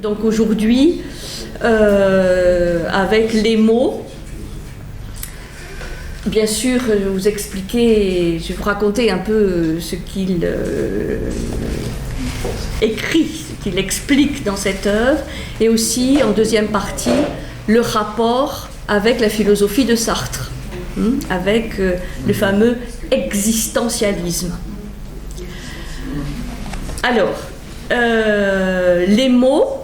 donc aujourd'hui, avec les mots. Bien sûr, je vais vous expliquer, je vais vous raconter un peu ce qu'il écrit, ce qu'il explique dans cette œuvre, et aussi, en deuxième partie, le rapport avec la philosophie de Sartre, avec le fameux existentialisme. Alors, les mots,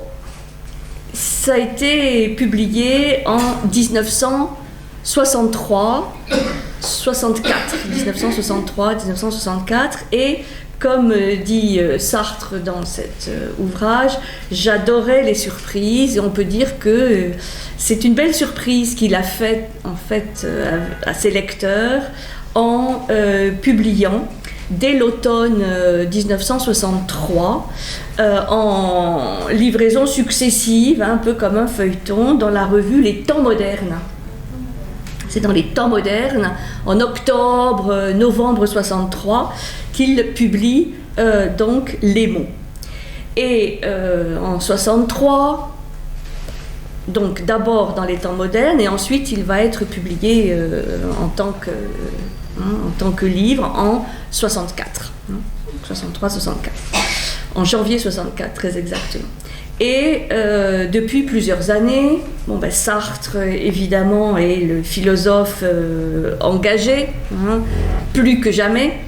ça a été publié en 1963, 1964, et comme dit Sartre dans cet ouvrage, j'adorais les surprises, et on peut dire que c'est une belle surprise qu'il a faite en fait à ses lecteurs en publiant dès l'automne 1963 en livraison successive, un peu comme un feuilleton, dans la revue Les Temps modernes. C'est dans les Temps modernes, en octobre, novembre 63, qu'il publie donc les mots. Et en 63, donc d'abord dans les Temps modernes, et ensuite il va être publié en tant que livre en 64, 63-64, en janvier 64 très exactement. Et depuis plusieurs années, Sartre évidemment est le philosophe engagé, plus que jamais.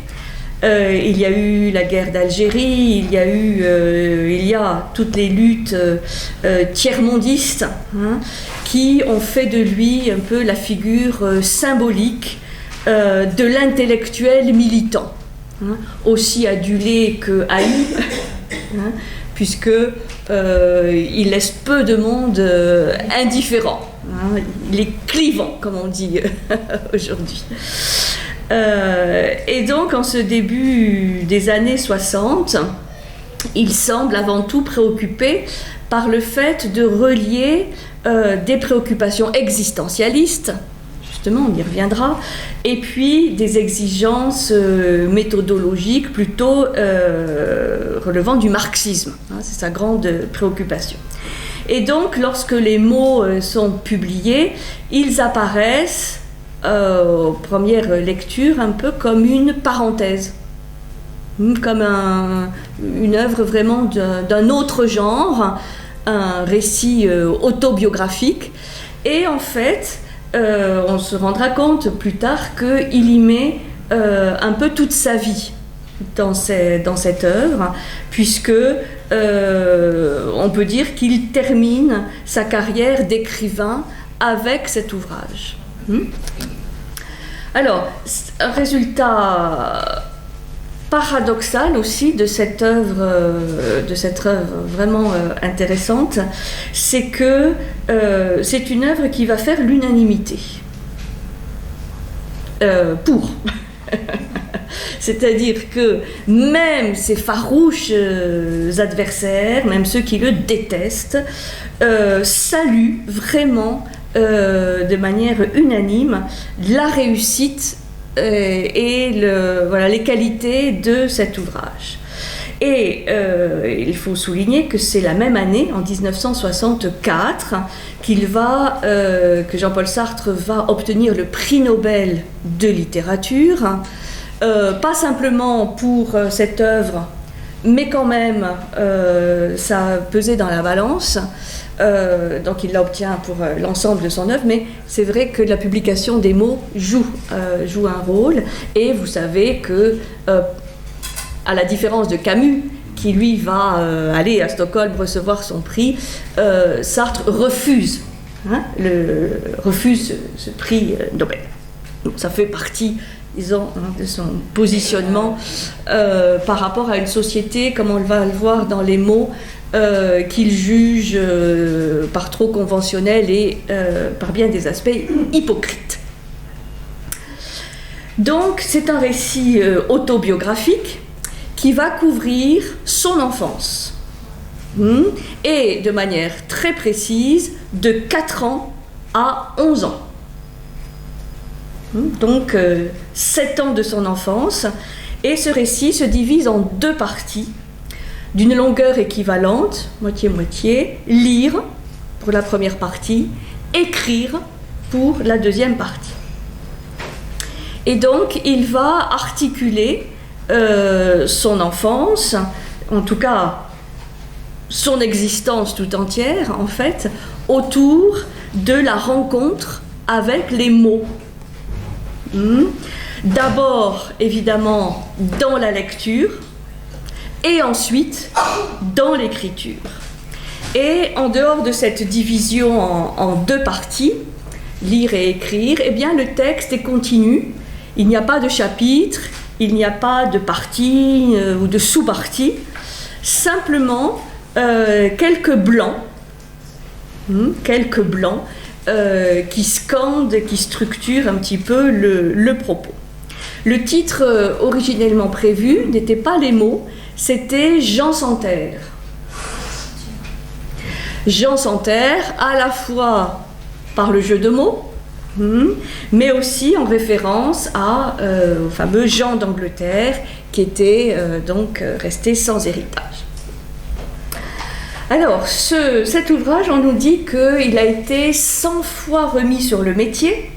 Il y a eu la guerre d'Algérie, il y a toutes les luttes tiers-mondistes qui ont fait de lui un peu la figure symbolique de l'intellectuel militant, aussi adulé que haï, puisque il laisse peu de monde indifférent. Il est clivant, comme on dit aujourd'hui. Et donc, en ce début des années 60, il semble avant tout préoccupé par le fait de relier des préoccupations existentialistes, justement, on y reviendra, et puis des exigences méthodologiques plutôt relevant du marxisme. C'est sa grande préoccupation. Et donc, lorsque les mots sont publiés, ils apparaissent aux premières lectures un peu comme une parenthèse, comme une œuvre vraiment d'un autre genre, un récit autobiographique. Et en fait, on se rendra compte plus tard qu'il y met un peu toute sa vie dans cette œuvre, puisque on peut dire qu'il termine sa carrière d'écrivain avec cet ouvrage. Alors, un résultat paradoxal aussi de cette œuvre vraiment intéressante, c'est que c'est une œuvre qui va faire l'unanimité. C'est-à-dire que même ses farouches adversaires, même ceux qui le détestent, saluent vraiment de manière unanime la réussite et les qualités de cet ouvrage. Et il faut souligner que c'est la même année, en 1964, que Jean-Paul Sartre va obtenir le prix Nobel de littérature, pas simplement pour cette œuvre, mais quand même ça a pesé dans la balance. Donc il l'obtient pour l'ensemble de son œuvre, mais c'est vrai que la publication des mots joue un rôle, et vous savez que, à la différence de Camus, qui lui va aller à Stockholm recevoir son prix, Sartre refuse ce prix Nobel. Donc ça fait partie, disons, de son positionnement par rapport à une société, comme on va le voir dans les mots, qu'il juge par trop conventionnel et par bien des aspects hypocrite. Donc c'est un récit autobiographique qui va couvrir son enfance, et de manière très précise de 4 ans à 11 ans. Donc 7 ans de son enfance, et ce récit se divise en 2 parties. d'une longueur équivalente, moitié-moitié, lire pour la première partie, écrire pour la deuxième partie. Et donc, il va articuler son enfance, en tout cas son existence tout entière, en fait, autour de la rencontre avec les mots. D'abord, évidemment, dans la lecture, et ensuite dans l'écriture. Et en dehors de cette division en deux parties, lire et écrire, eh bien le texte est continu. Il n'y a pas de chapitre, il n'y a pas de partie ou de sous-partie, simplement quelques blancs qui scandent, qui structurent un petit peu le propos. Le titre originellement prévu n'était pas les mots, c'était Jean sans terre. Jean sans terre, à la fois par le jeu de mots, mais aussi en référence au fameux Jean d'Angleterre qui était donc resté sans héritage. Alors, cet ouvrage, on nous dit qu'il a été 100 fois remis sur le métier,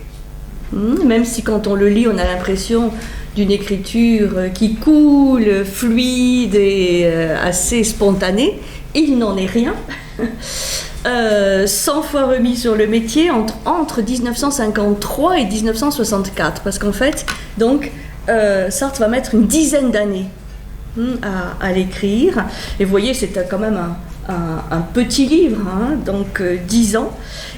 même si quand on le lit, on a l'impression d'une écriture qui coule, fluide et assez spontanée. Il n'en est rien. 100 fois remis sur le métier entre 1953 et 1964, parce qu'en fait, donc, Sartre va mettre une dizaine d'années à l'écrire. Et vous voyez, c'est quand même un petit livre, donc 10 ans.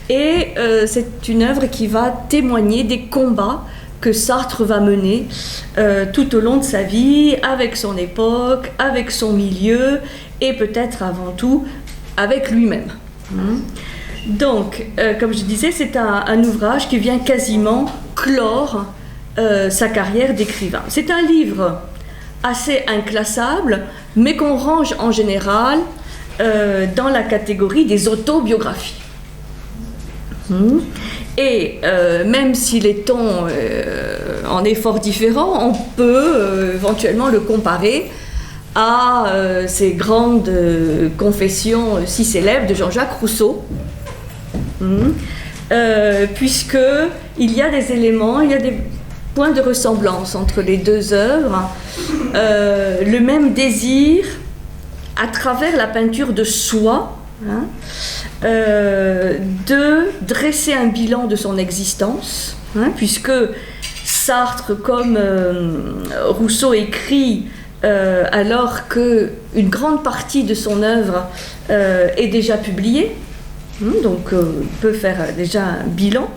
Et c'est une œuvre qui va témoigner des combats que Sartre va mener tout au long de sa vie, avec son époque, avec son milieu, et peut-être avant tout avec lui-même. Donc, comme je disais, c'est un ouvrage qui vient quasiment clore sa carrière d'écrivain. C'est un livre assez inclassable, mais qu'on range en général dans la catégorie des autobiographies. Et même si les tons en est fort différents, on peut éventuellement le comparer à ces grandes confessions si célèbres de Jean-Jacques Rousseau, puisqu'il y a des éléments, il y a des points de ressemblance entre les deux œuvres, le même désir à travers la peinture de soi, de dresser un bilan de son existence, puisque Sartre, comme Rousseau, écrit alors qu'une grande partie de son œuvre est déjà publiée, donc il peut faire déjà un bilan,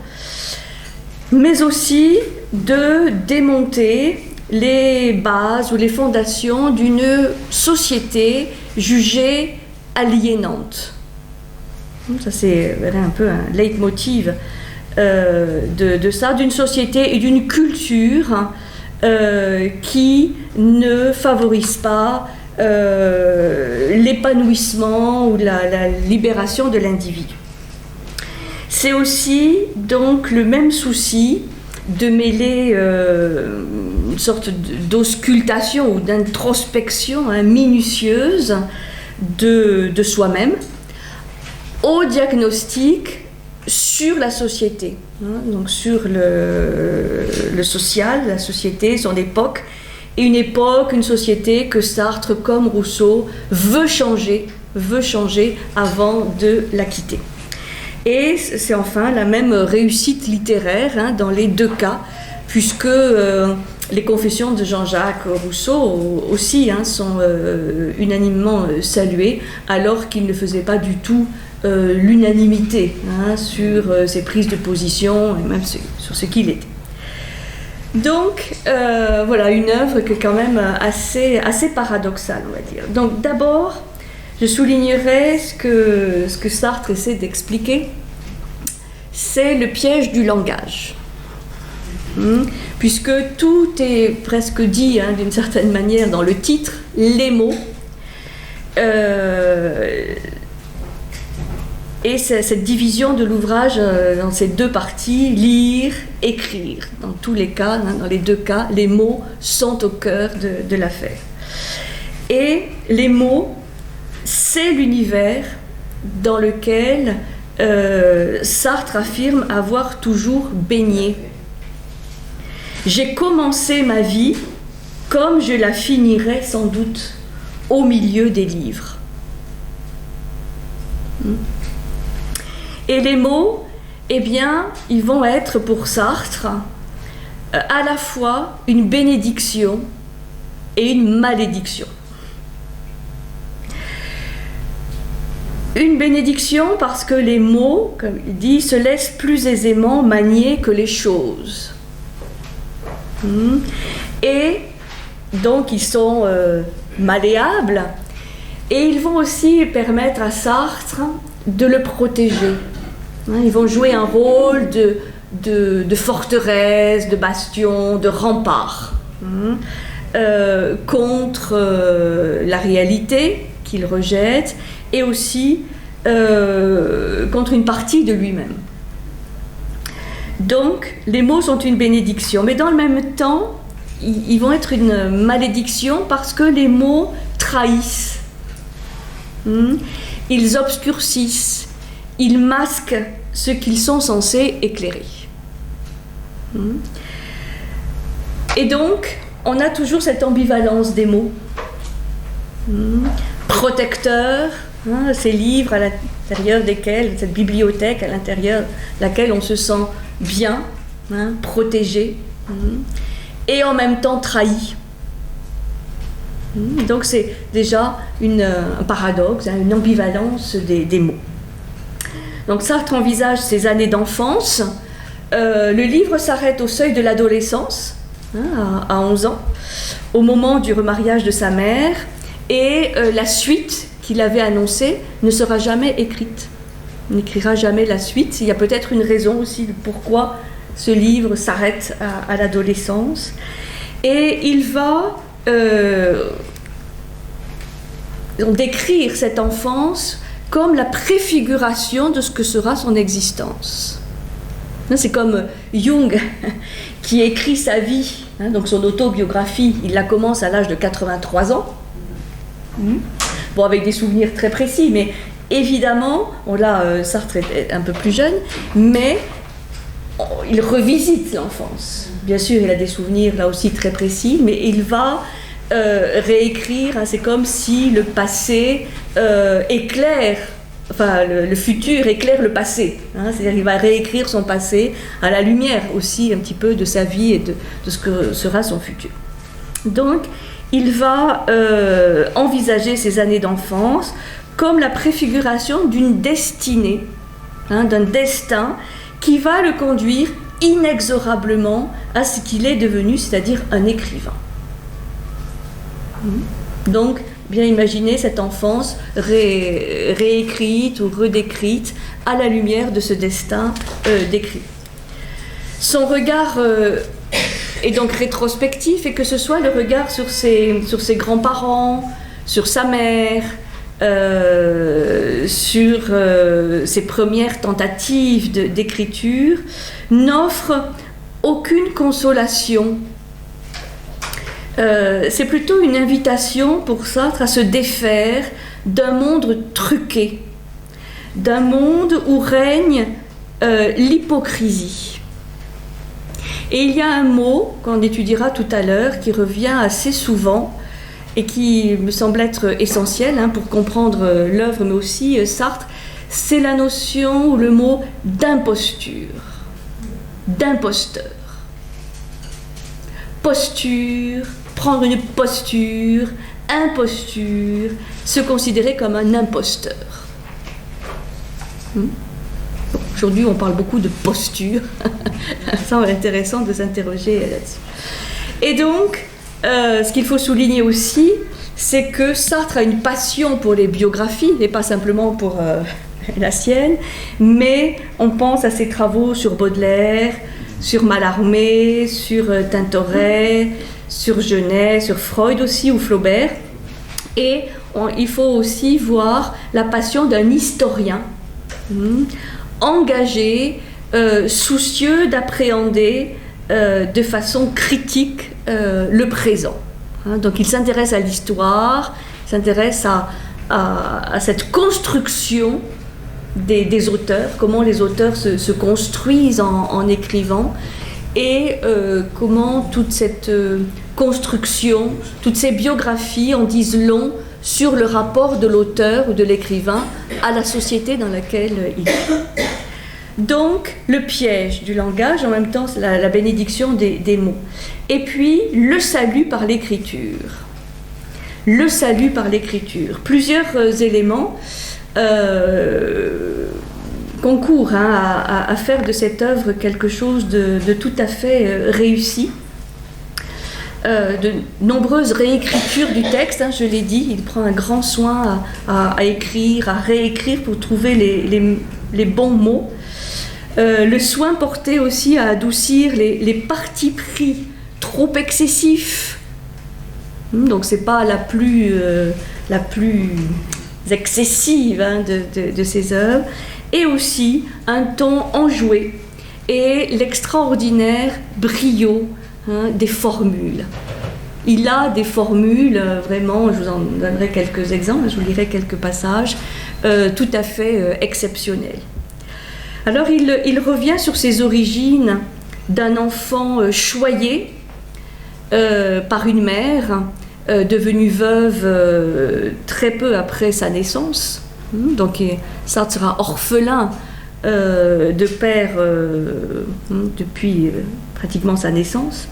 mais aussi de démonter les bases ou les fondations d'une société jugée aliénante. Ça, c'est un peu un leitmotiv de ça, d'une société et d'une culture qui ne favorise pas l'épanouissement ou la libération de l'individu. C'est aussi donc le même souci de mêler une sorte d'auscultation ou d'introspection minutieuse de soi-même au diagnostic sur la société, donc sur le social, la société, son époque, et une société que Sartre, comme Rousseau, veut changer avant de la quitter. Et c'est enfin la même réussite littéraire dans les deux cas, puisque les confessions de Jean-Jacques Rousseau aussi sont unanimement saluées, alors qu'il ne faisait pas du tout l'unanimité sur ses prises de position et même sur ce qu'il était. Donc voilà une œuvre qui est quand même assez paradoxale, on va dire. Donc d'abord, je soulignerai ce que Sartre essaie d'expliquer, c'est le piège du langage. Puisque tout est presque dit d'une certaine manière dans le titre, les mots. Et cette division de l'ouvrage dans ces deux parties, lire, écrire. Dans tous les cas, dans les deux cas, les mots sont au cœur de l'affaire. Et les mots c'est l'univers dans lequel Sartre affirme avoir toujours baigné. J'ai commencé ma vie comme je la finirai sans doute au milieu des livres. Et les mots, eh bien, ils vont être pour Sartre à la fois une bénédiction et une malédiction. Une bénédiction parce que les mots, comme il dit, se laissent plus aisément manier que les choses. Et donc ils sont malléables et ils vont aussi permettre à Sartre de le protéger. Ils vont jouer un rôle de forteresse, de bastion, de rempart contre la réalité qu'il rejette et aussi contre une partie de lui-même. Donc, les mots sont une bénédiction, mais dans le même temps, ils vont être une malédiction parce que les mots trahissent, ils obscurcissent, ils masquent ce qu'ils sont censés éclairer. Et donc, on a toujours cette ambivalence des mots. Protecteur, ces livres à l'intérieur desquels, cette bibliothèque à l'intérieur de laquelle on se sent bien, protégé, et en même temps trahi. Donc c'est déjà un paradoxe, une ambivalence des mots. Donc Sartre envisage ses années d'enfance. Le livre s'arrête au seuil de l'adolescence, à 11 ans, au moment du remariage de sa mère, et la suite qu'il avait annoncée ne sera jamais écrite. Il n'écrira jamais la suite. Il y a peut-être une raison aussi de pourquoi ce livre s'arrête à l'adolescence. Et il va décrire cette enfance comme la préfiguration de ce que sera son existence. C'est comme Jung qui écrit sa vie, donc son autobiographie, il la commence à l'âge de 83 ans. Bon, avec des souvenirs très précis, mais évidemment, Sartre est un peu plus jeune, mais il revisite l'enfance. Bien sûr, il a des souvenirs là aussi très précis, mais il va réécrire, c'est comme si le passé éclaire, enfin le futur éclaire le passé. C'est-à-dire qu'il va réécrire son passé à la lumière aussi un petit peu de sa vie et de ce que sera son futur. Donc, il va envisager ses années d'enfance comme la préfiguration d'une destinée, d'un destin qui va le conduire inexorablement à ce qu'il est devenu, c'est-à-dire un écrivain. Donc, bien imaginer cette enfance réécrite ou redécrite à la lumière de ce destin d'écrivain. Son regard est donc rétrospectif, et que ce soit le regard sur ses grands-parents, sur sa mère, sur ses premières tentatives d'écriture, n'offre aucune consolation. C'est plutôt une invitation pour Sartre à se défaire d'un monde truqué, d'un monde où règne l'hypocrisie. Et il y a un mot qu'on étudiera tout à l'heure qui revient assez souvent et qui me semble être essentiel pour comprendre l'œuvre, mais aussi Sartre, c'est la notion ou le mot d'imposture, d'imposteur. Posture, prendre une posture, imposture, se considérer comme un imposteur. Aujourd'hui, on parle beaucoup de posture. Ça va être intéressant de s'interroger là-dessus. Et donc, ce qu'il faut souligner aussi, c'est que Sartre a une passion pour les biographies, et pas simplement pour la sienne, mais on pense à ses travaux sur Baudelaire, sur Mallarmé, sur Tintoret, sur Genet, sur Freud aussi, ou Flaubert. Et il faut aussi voir la passion d'un historien, engagé, soucieux d'appréhender de façon critique le présent. Donc il s'intéresse à l'histoire, il s'intéresse à cette construction des auteurs, comment les auteurs se construisent en écrivant, et comment toute cette construction, toutes ces biographies en disent long sur le rapport de l'auteur ou de l'écrivain à la société dans laquelle il est. Donc, le piège du langage, en même temps, c'est la bénédiction des mots. Et puis, le salut par l'écriture. Le salut par l'écriture. Plusieurs éléments concourent à faire de cette œuvre quelque chose de tout à fait réussi. De nombreuses réécritures du texte, je l'ai dit, il prend un grand soin à écrire, à réécrire pour trouver les bons mots. Le soin porté aussi à adoucir les partis pris trop excessifs. Donc c'est pas la plus excessive de ces œuvres. Et aussi un ton enjoué et l'extraordinaire brio des formules. Il a des formules vraiment, je vous en donnerai quelques exemples, je vous lirai quelques passages, tout à fait exceptionnels. Alors il revient sur ses origines d'un enfant choyé par une mère, devenue veuve très peu après sa naissance. Donc Sartre sera orphelin de père depuis pratiquement sa naissance.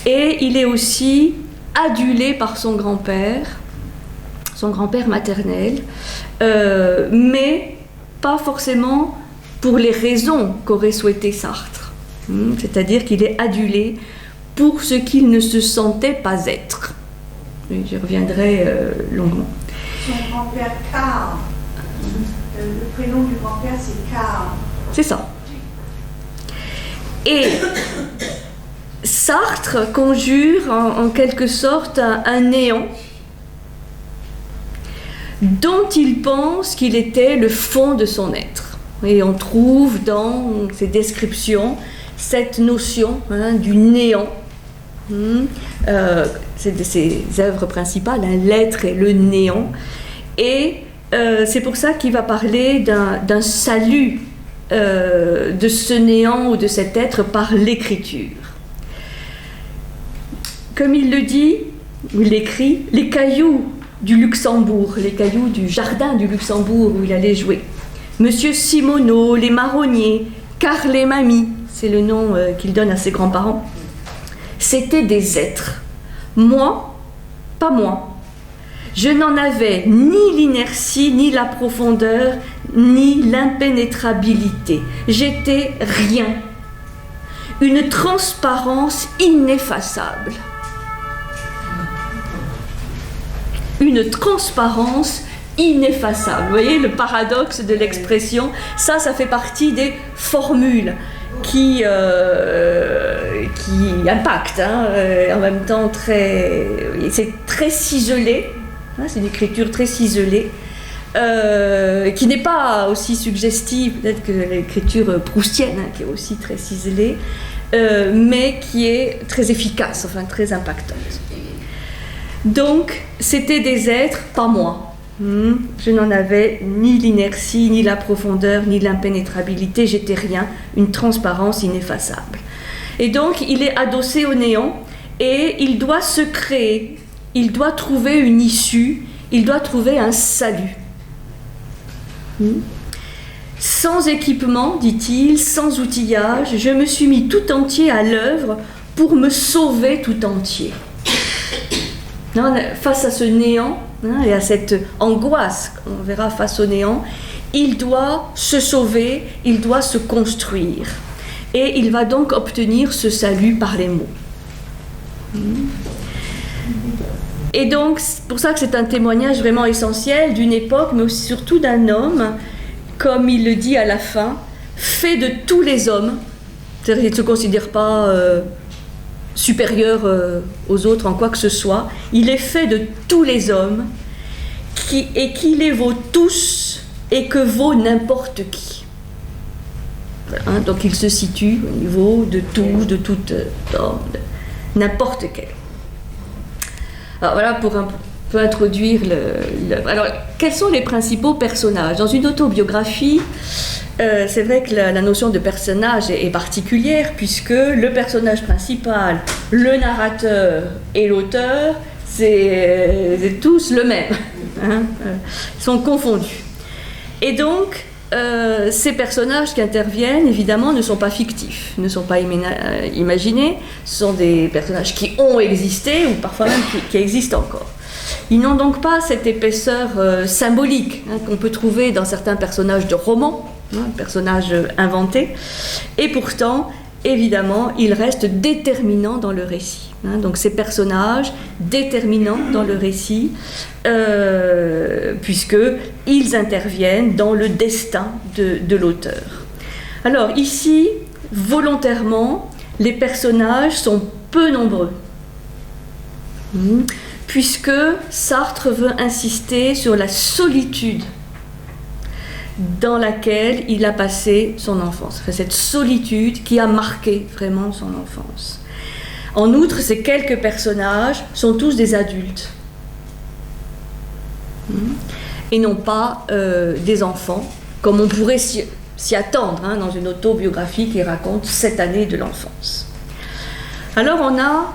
Et il est aussi adulé par son grand-père maternel, mais pas forcément pour les raisons qu'aurait souhaité Sartre. C'est-à-dire qu'il est adulé pour ce qu'il ne se sentait pas être. Et j'y reviendrai longuement. Son grand-père Karl, le prénom du grand-père c'est Karl. C'est ça. Et Sartre conjure en quelque sorte un néant dont il pense qu'il était le fond de son être. Et on trouve dans ses descriptions cette notion du néant. C'est de ses œuvres principales, l'être et le néant. Et c'est pour ça qu'il va parler d'un salut de ce néant ou de cet être par l'écriture. Comme il le dit, il l'écrit, les cailloux du Luxembourg, les cailloux du jardin du Luxembourg où il allait jouer. Monsieur Simoneau, les marronniers, Karl et Mamie, c'est le nom qu'il donne à ses grands-parents. C'étaient des êtres. Moi, pas moi. Je n'en avais ni l'inertie, ni la profondeur, ni l'impénétrabilité. J'étais rien. Une transparence ineffaçable. Une transparence ineffaçable. Vous voyez le paradoxe de l'expression. Ça fait partie des formules qui impactent. En même temps, c'est très ciselé. C'est une écriture très ciselée, qui n'est pas aussi suggestive peut-être que l'écriture proustienne, qui est aussi très ciselée, mais qui est très efficace, très impactante. Donc, c'était des êtres, pas moi. Je n'en avais ni l'inertie, ni la profondeur, ni l'impénétrabilité, j'étais rien, une transparence ineffaçable. Et donc, il est adossé au néant, et il doit se créer. Il doit trouver une issue, il doit trouver un salut. Sans équipement, dit-il, sans outillage, je me suis mis tout entier à l'œuvre pour me sauver tout entier. Face à ce néant et à cette angoisse qu'on verra face au néant, il doit se sauver, il doit se construire. Et il va donc obtenir ce salut par les mots. Et donc, c'est pour ça que c'est un témoignage vraiment essentiel d'une époque, mais aussi surtout d'un homme, comme il le dit à la fin, fait de tous les hommes, c'est-à-dire qu'il ne se considère pas supérieur aux autres en quoi que ce soit, il est fait de tous les hommes, et qui les vaut tous, et que vaut n'importe qui. Donc il se situe au niveau de tous, de toutes, de n'importe quel. Alors voilà pour peut introduire Alors, quels sont les principaux personnages? Dans une autobiographie, c'est vrai que la notion de personnage est particulière, puisque le personnage principal, le narrateur et l'auteur, c'est tous le même, hein, sont confondus. Et donc, ces personnages qui interviennent, évidemment, ne sont pas fictifs, ne sont pas imaginés, ce sont des personnages qui ont existé, ou parfois même qui existent encore. Ils n'ont donc pas cette épaisseur symbolique, hein, qu'on peut trouver dans certains personnages de romans, hein, personnages inventés, et pourtant, évidemment, ils restent déterminants dans le récit. Hein, donc ces personnages déterminants dans le récit, puisqu'ils interviennent dans le destin de l'auteur. Alors ici, volontairement, les personnages sont peu nombreux. Puisque Sartre veut insister sur la solitude dans laquelle il a passé son enfance. Enfin, cette solitude qui a marqué vraiment son enfance. En outre, ces quelques personnages sont tous des adultes. Et non pas des enfants, comme on pourrait s'y attendre, hein, dans une autobiographie qui raconte cette année de l'enfance. Alors on a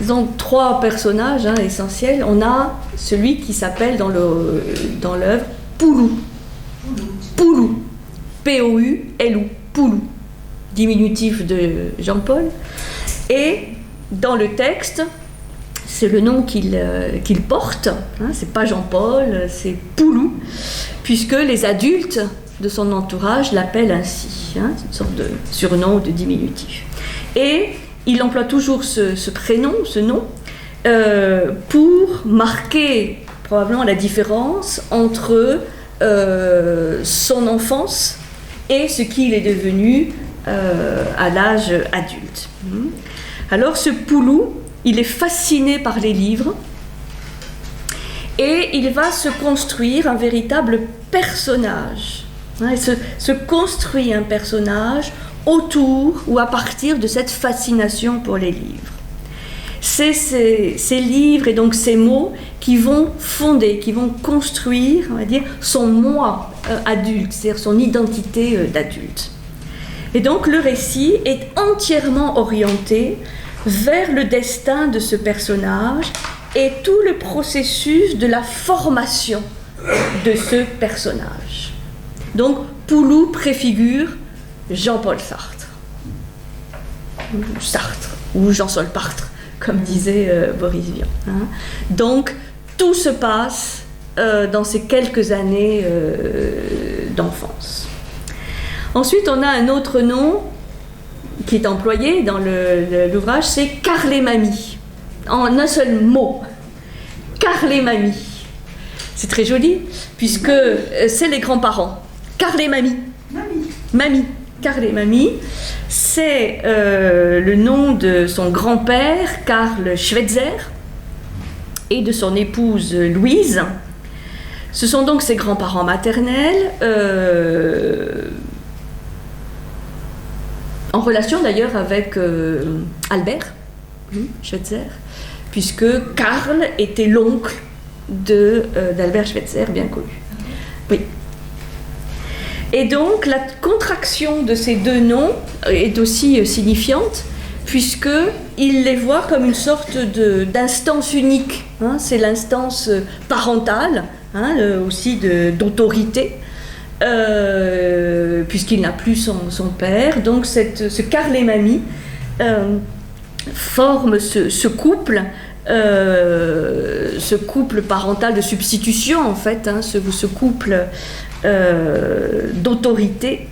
donc trois personnages, hein, essentiels. On a celui qui s'appelle dans l'œuvre Poulou. Poulou. P-O-U-L-O. Poulou. Diminutif de Jean-Paul. Et dans le texte, c'est le nom qu'il porte. Hein, c'est pas Jean-Paul, c'est Poulou, puisque les adultes de son entourage l'appellent ainsi. Hein, c'est une sorte de surnom, de diminutif. Et il emploie toujours ce prénom, ce nom, pour marquer probablement la différence entre son enfance et ce qu'il est devenu à l'âge adulte. Alors ce Poulou, il est fasciné par les livres et il va se construire un véritable personnage. Il se construit un personnage autour ou à partir de cette fascination pour les livres. C'est ces livres et donc ces mots qui vont fonder, qui vont construire, on va dire, son moi adulte, c'est-à-dire son identité d'adulte. Et donc le récit est entièrement orienté vers le destin de ce personnage et tout le processus de la formation de ce personnage. Donc Poulou préfigure Jean-Paul Sartre, ou Jean-Sol Partre, comme disait Boris Vian. Hein. Donc, tout se passe dans ces quelques années d'enfance. Ensuite, on a un autre nom qui est employé dans l'ouvrage, c'est Carl et Mamie, en un seul mot. Carl et Mamie. C'est très joli, puisque c'est les grands-parents. Carl et Mamie. Mamie. Carl et Mamie, c'est le nom de son grand-père, Karl Schweitzer, et de son épouse Louise. Ce sont donc ses grands-parents maternels, en relation d'ailleurs avec Albert Schweitzer, puisque Karl était l'oncle d'Albert Schweitzer, bien connu. Oui. Et donc la contraction de ces deux noms est aussi signifiante, puisqu'il les voit comme une sorte d'instance unique. Hein, c'est l'instance parentale, hein, aussi d'autorité, puisqu'il n'a plus son père. Donc ce Karl et Mamie forme ce couple parental de substitution, en fait, hein, ce couple d'autorité,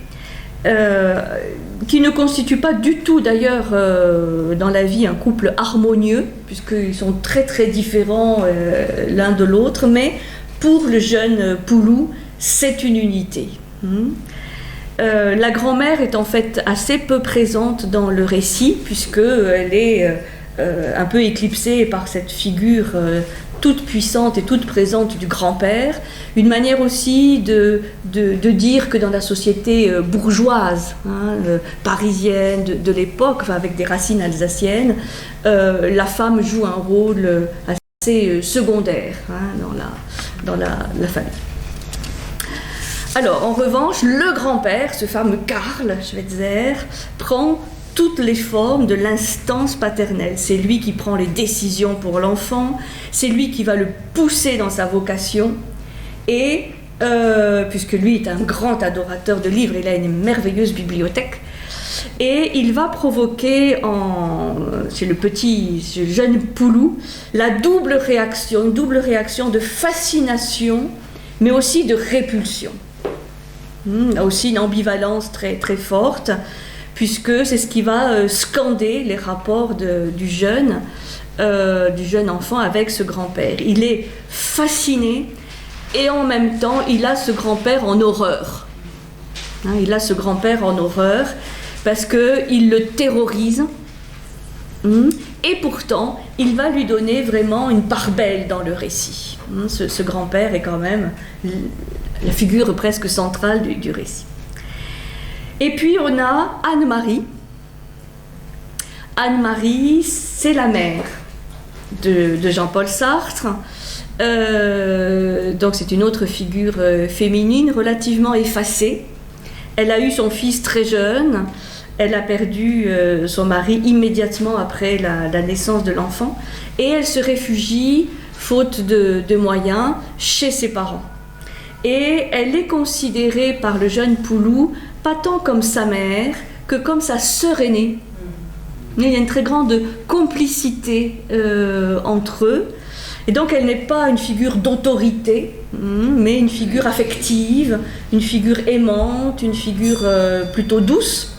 qui ne constitue pas du tout d'ailleurs dans la vie un couple harmonieux, puisqu'ils sont très très différents l'un de l'autre, mais pour le jeune Poulou, c'est une unité. La grand-mère est en fait assez peu présente dans le récit, puisqu'elle est un peu éclipsée par cette figure toute puissante et toute présente du grand-père, une manière aussi de dire que dans la société bourgeoise, hein, parisienne de l'époque, enfin, avec des racines alsaciennes, la femme joue un rôle assez secondaire dans la famille. Alors, en revanche, le grand-père, ce fameux Karl Schweitzer, prend toutes les formes de l'instance paternelle. C'est lui qui prend les décisions pour l'enfant, c'est lui qui va le pousser dans sa vocation, et puisque lui est un grand adorateur de livres, il a une merveilleuse bibliothèque, et il va provoquer chez le jeune Poulou la double réaction de fascination, mais aussi de répulsion. Là aussi une ambivalence très, très forte, puisque c'est ce qui va scander les rapports du jeune enfant avec ce grand-père. Il est fasciné et en même temps il a ce grand-père en horreur. Il a ce grand-père en horreur parce qu'il le terrorise, et pourtant il va lui donner vraiment une part belle dans le récit. Ce grand-père est quand même la figure presque centrale du récit. Et puis on a Anne-Marie. Anne-Marie, c'est la mère de Jean-Paul Sartre. Donc c'est une autre figure féminine relativement effacée. Elle a eu son fils très jeune. Elle a perdu son mari immédiatement après la naissance de l'enfant. Et elle se réfugie, faute de moyens, chez ses parents. Et elle est considérée par le jeune Poulou pas tant comme sa mère que comme sa sœur aînée. Il y a une très grande complicité entre eux. Et donc elle n'est pas une figure d'autorité, mais une figure affective, une figure aimante, une figure plutôt douce.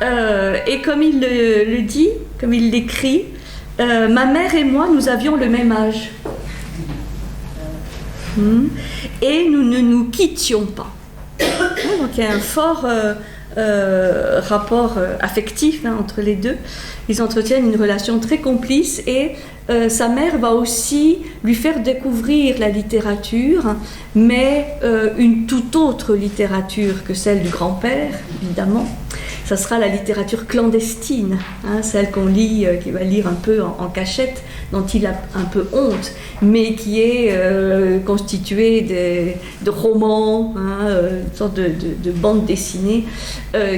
Et comme il le dit, comme il l'écrit, ma mère et moi, nous avions le même âge. Et nous ne nous quittions pas. Donc il y a un fort rapport affectif entre les deux. Ils entretiennent une relation très complice et sa mère va aussi lui faire découvrir la littérature, mais une toute autre littérature que celle du grand-père, évidemment. Ça sera la littérature clandestine, celle qu'on lit, qu'il va lire un peu en cachette, dont il a un peu honte, mais qui est constituée de romans, une sorte de bande dessinée,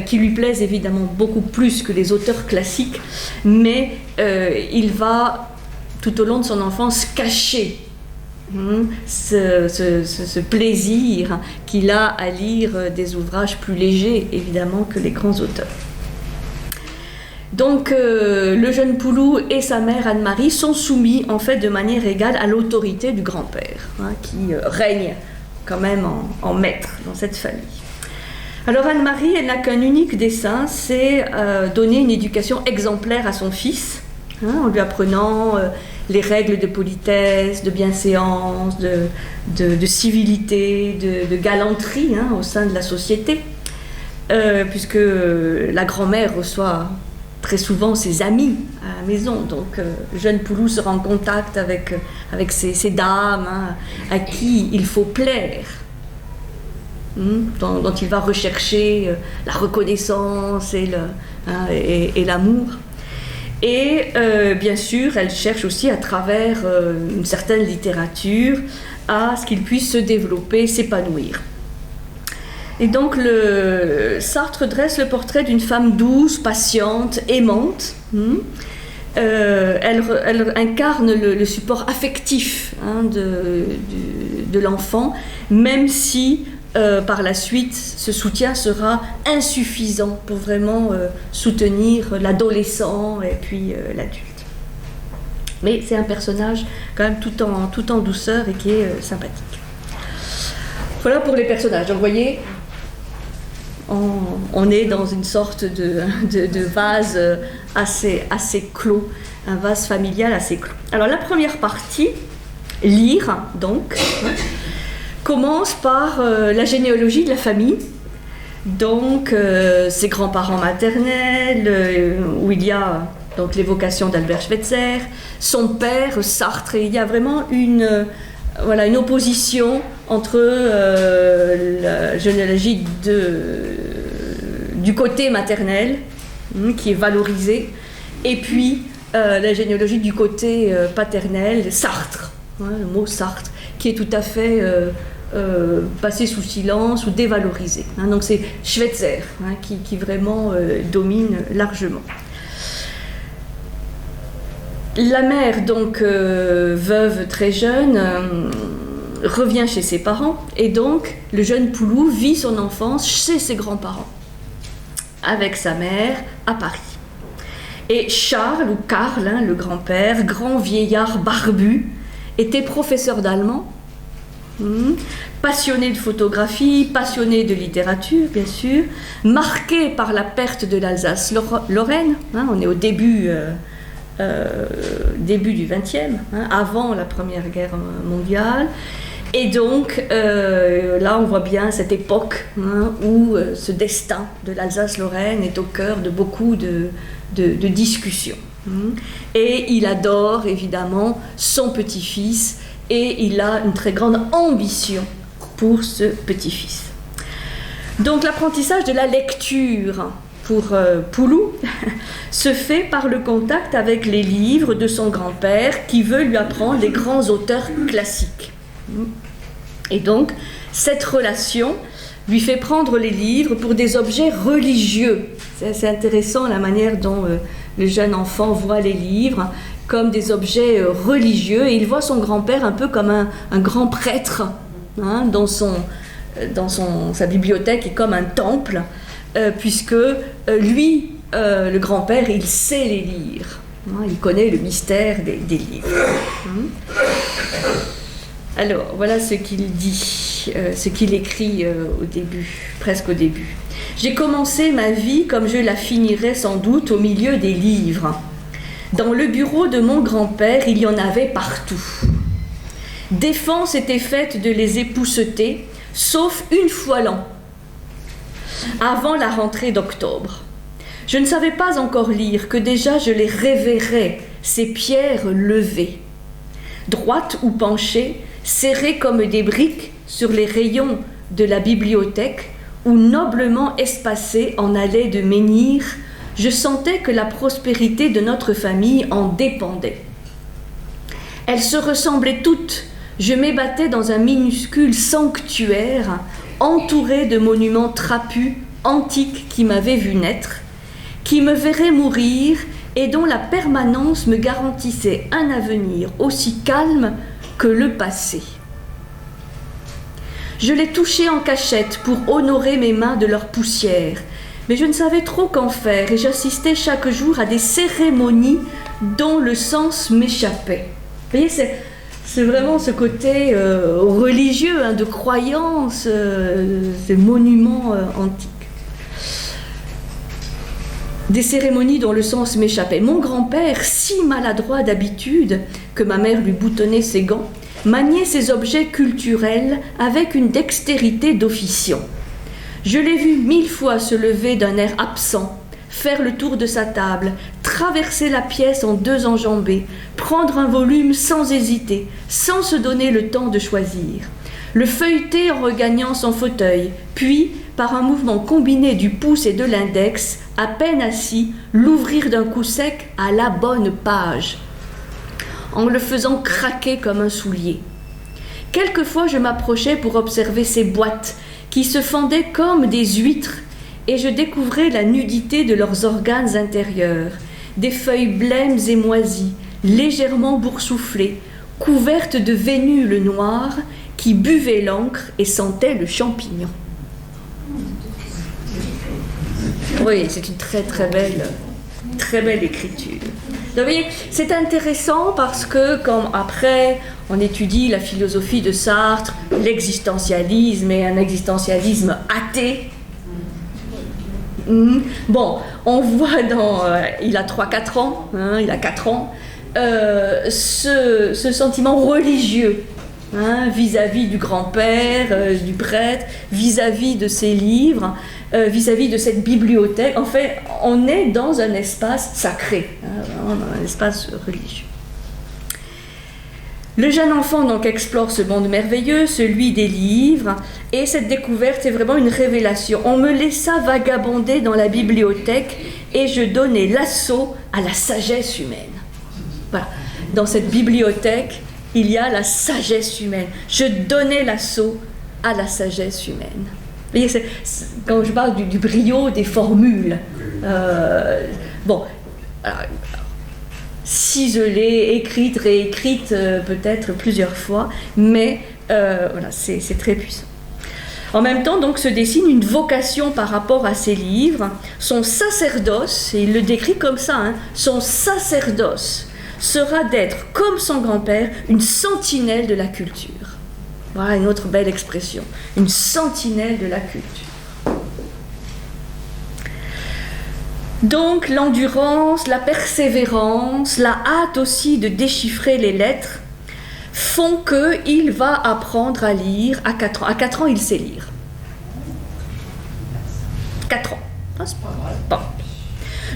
qui lui plaisent évidemment beaucoup plus que les auteurs classiques, mais il va, tout au long de son enfance, cacher ce plaisir qu'il a à lire des ouvrages plus légers, évidemment, que les grands auteurs. Donc, le jeune Poulou et sa mère Anne-Marie sont soumis, en fait, de manière égale à l'autorité du grand-père, qui règne quand même en maître dans cette famille. Alors, Anne-Marie, elle n'a qu'un unique dessein, c'est donner une éducation exemplaire à son fils, en lui apprenant les règles de politesse, de bienséance, de civilité, de galanterie au sein de la société, puisque la grand-mère reçoit très souvent ses amis à la maison. Donc, jeune Poulou sera en contact avec ces dames à qui il faut plaire, dont il va rechercher la reconnaissance et l'amour. Et bien sûr, elle cherche aussi à travers une certaine littérature à ce qu'il puisse se développer, s'épanouir. Et donc Sartre dresse le portrait d'une femme douce, patiente, aimante. Elle incarne le support affectif de l'enfant, même si par la suite, ce soutien sera insuffisant pour vraiment soutenir l'adolescent et puis l'adulte. Mais c'est un personnage quand même tout en douceur et qui est sympathique. Voilà pour les personnages. Donc vous voyez, on est dans une sorte de vase assez clos, un vase familial assez clos. Alors la première partie, lire donc, commence par la généalogie de la famille, donc ses grands-parents maternels, où il y a donc l'évocation d'Albert Schweitzer, son père Sartre, et il y a vraiment une opposition entre la généalogie du côté maternel, qui est valorisée, et puis la généalogie du côté paternel, Sartre, hein, le mot Sartre, qui est tout à fait passé sous silence ou dévalorisé. Hein. Donc c'est Schweitzer hein, qui vraiment domine largement. La mère, donc veuve très jeune, revient chez ses parents et donc le jeune Poulou vit son enfance chez ses grands-parents avec sa mère à Paris. Et Charles, ou Karl, hein, le grand-père, grand vieillard barbu, était professeur d'allemand, passionné de photographie, passionné de littérature, bien sûr, marqué par la perte de l'Alsace-Lorraine, hein, on est au début du XXe, hein, avant la Première Guerre mondiale. Et donc, là, on voit bien cette époque hein, où ce destin de l'Alsace-Lorraine est au cœur de beaucoup de discussions. Et il adore, évidemment, son petit-fils et il a une très grande ambition pour ce petit-fils. Donc, l'apprentissage de la lecture pour Poulou se fait par le contact avec les livres de son grand-père qui veut lui apprendre les grands auteurs classiques. Et donc, cette relation lui fait prendre les livres pour des objets religieux. C'est assez intéressant la manière dont le jeune enfant voit les livres comme des objets religieux. Et il voit son grand-père un peu comme un grand prêtre, hein, dans sa bibliothèque est comme un temple, puisque lui, le grand-père, il sait les lire. Hein, il connaît le mystère des livres. Alors, voilà ce qu'il dit, ce qu'il écrit au début, presque au début. « J'ai commencé ma vie comme je la finirai sans doute au milieu des livres. Dans le bureau de mon grand-père, il y en avait partout. Défense était faite de les épousseter, sauf une fois l'an, avant la rentrée d'octobre. Je ne savais pas encore lire, que déjà je les révérais, ces pierres levées, droites ou penchées, serrées comme des briques sur les rayons de la bibliothèque ou noblement espacées en allées de menhir, je sentais que la prospérité de notre famille en dépendait. Elles se ressemblaient toutes. Je m'ébattais dans un minuscule sanctuaire entouré de monuments trapus, antiques qui m'avaient vu naître, qui me verraient mourir et dont la permanence me garantissait un avenir aussi calme que le passé. Je les touchais en cachette pour honorer mes mains de leur poussière, mais je ne savais trop qu'en faire et j'assistais chaque jour à des cérémonies dont le sens m'échappait. Vous voyez, c'est vraiment ce côté religieux, hein, de croyance, ces monuments antiques. Des cérémonies dont le sens m'échappait. Mon grand-père, si maladroit d'habitude que ma mère lui boutonnait ses gants, maniait ces objets culturels avec une dextérité d'officiant. Je l'ai vu 1000 fois se lever d'un air absent, faire le tour de sa table, traverser la pièce en 2 enjambées, prendre un volume sans hésiter, sans se donner le temps de choisir, le feuilleter en regagnant son fauteuil, puis, par un mouvement combiné du pouce et de l'index, à peine assis, l'ouvrir d'un coup sec à la bonne page, en le faisant craquer comme un soulier. Quelquefois, je m'approchais pour observer ces boîtes qui se fendaient comme des huîtres et je découvrais la nudité de leurs organes intérieurs, des feuilles blêmes et moisies, légèrement boursouflées, couvertes de vénules noires qui buvaient l'encre et sentaient le champignon. Oui, c'est une très belle écriture. Donc, vous voyez, c'est intéressant parce que quand après on étudie la philosophie de Sartre, l'existentialisme et un existentialisme athée, bon, on voit dans il a 3-4 ans, hein, il a 4 ans, ce sentiment religieux, hein, vis-à-vis du grand-père, du prêtre, vis-à-vis de ses livres, vis-à-vis de cette bibliothèque. En fait, on est dans un espace sacré, hein, vraiment dans un espace religieux. Le jeune enfant donc explore ce monde merveilleux, celui des livres, et cette découverte est vraiment une révélation. On me laissa vagabonder dans la bibliothèque et je donnai l'assaut à la sagesse humaine. Voilà. Dans cette bibliothèque, il y a la sagesse humaine. Je donnais l'assaut à la sagesse humaine. Vous voyez, quand je parle du brio des formules, ciselées, écrites, réécrites peut-être plusieurs fois, mais voilà, c'est très puissant. En même temps, donc, se dessine une vocation par rapport à ces livres. Son sacerdoce, et il le décrit comme ça, hein, son sacerdoce sera d'être, comme son grand-père, une sentinelle de la culture. Voilà une autre belle expression, une sentinelle de la culture. Donc l'endurance, la persévérance, la hâte aussi de déchiffrer les lettres font qu'il va apprendre à lire à 4 ans. À 4 ans, il sait lire. 4 ans. Ah, c'est pas mal. Bon.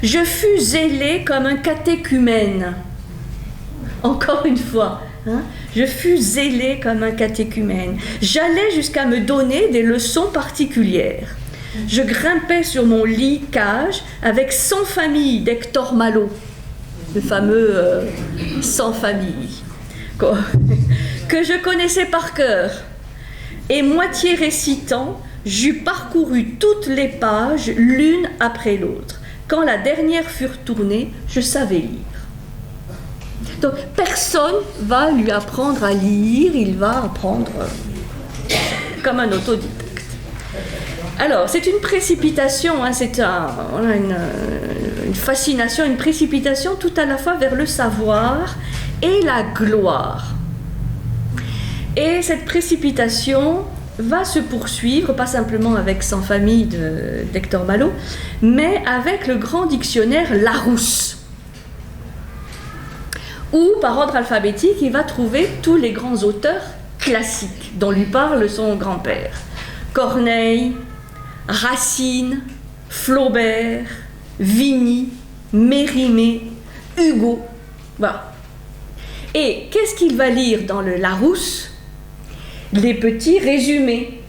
Je fus zélé comme un catéchumène. Encore une fois, hein, je fus zélé comme un catéchumène. J'allais jusqu'à me donner des leçons particulières. Je grimpais sur mon lit cage avec 100 familles d'Hector Malot, le fameux 100 familles, que je connaissais par cœur. Et moitié récitant, j'eus parcouru toutes les pages l'une après l'autre. Quand la dernière fut tournée, je savais lire. Donc personne va lui apprendre à lire, il va apprendre comme un autodidacte. Alors, c'est une précipitation, hein, c'est une fascination, une précipitation tout à la fois vers le savoir et la gloire. Et cette précipitation va se poursuivre, pas simplement avec 100 familles d'Hector Malot, mais avec le grand dictionnaire Larousse, où, par ordre alphabétique, il va trouver tous les grands auteurs classiques dont lui parle son grand-père. Corneille, Racine, Flaubert, Vigny, Mérimée, Hugo. Voilà. Et qu'est-ce qu'il va lire dans le Larousse? Les petits résumés,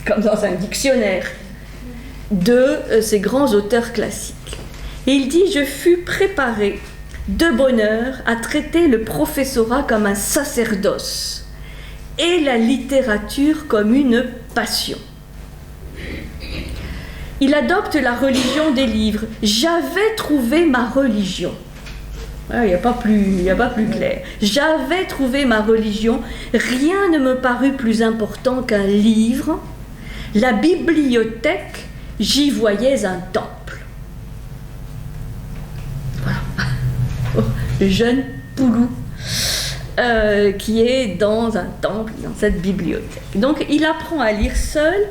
comme dans un dictionnaire, de ces grands auteurs classiques. Et il dit « Je fus préparé de bonne heure à traiter le professorat comme un sacerdoce et la littérature comme une passion. » Il adopte la religion des livres. J'avais trouvé ma religion. Il n'y a pas plus clair. J'avais trouvé ma religion. Rien ne me parut plus important qu'un livre. La bibliothèque, j'y voyais un temple. Voilà. Oh, le jeune Poulou qui est dans un temple, dans cette bibliothèque. Donc il apprend à lire seul.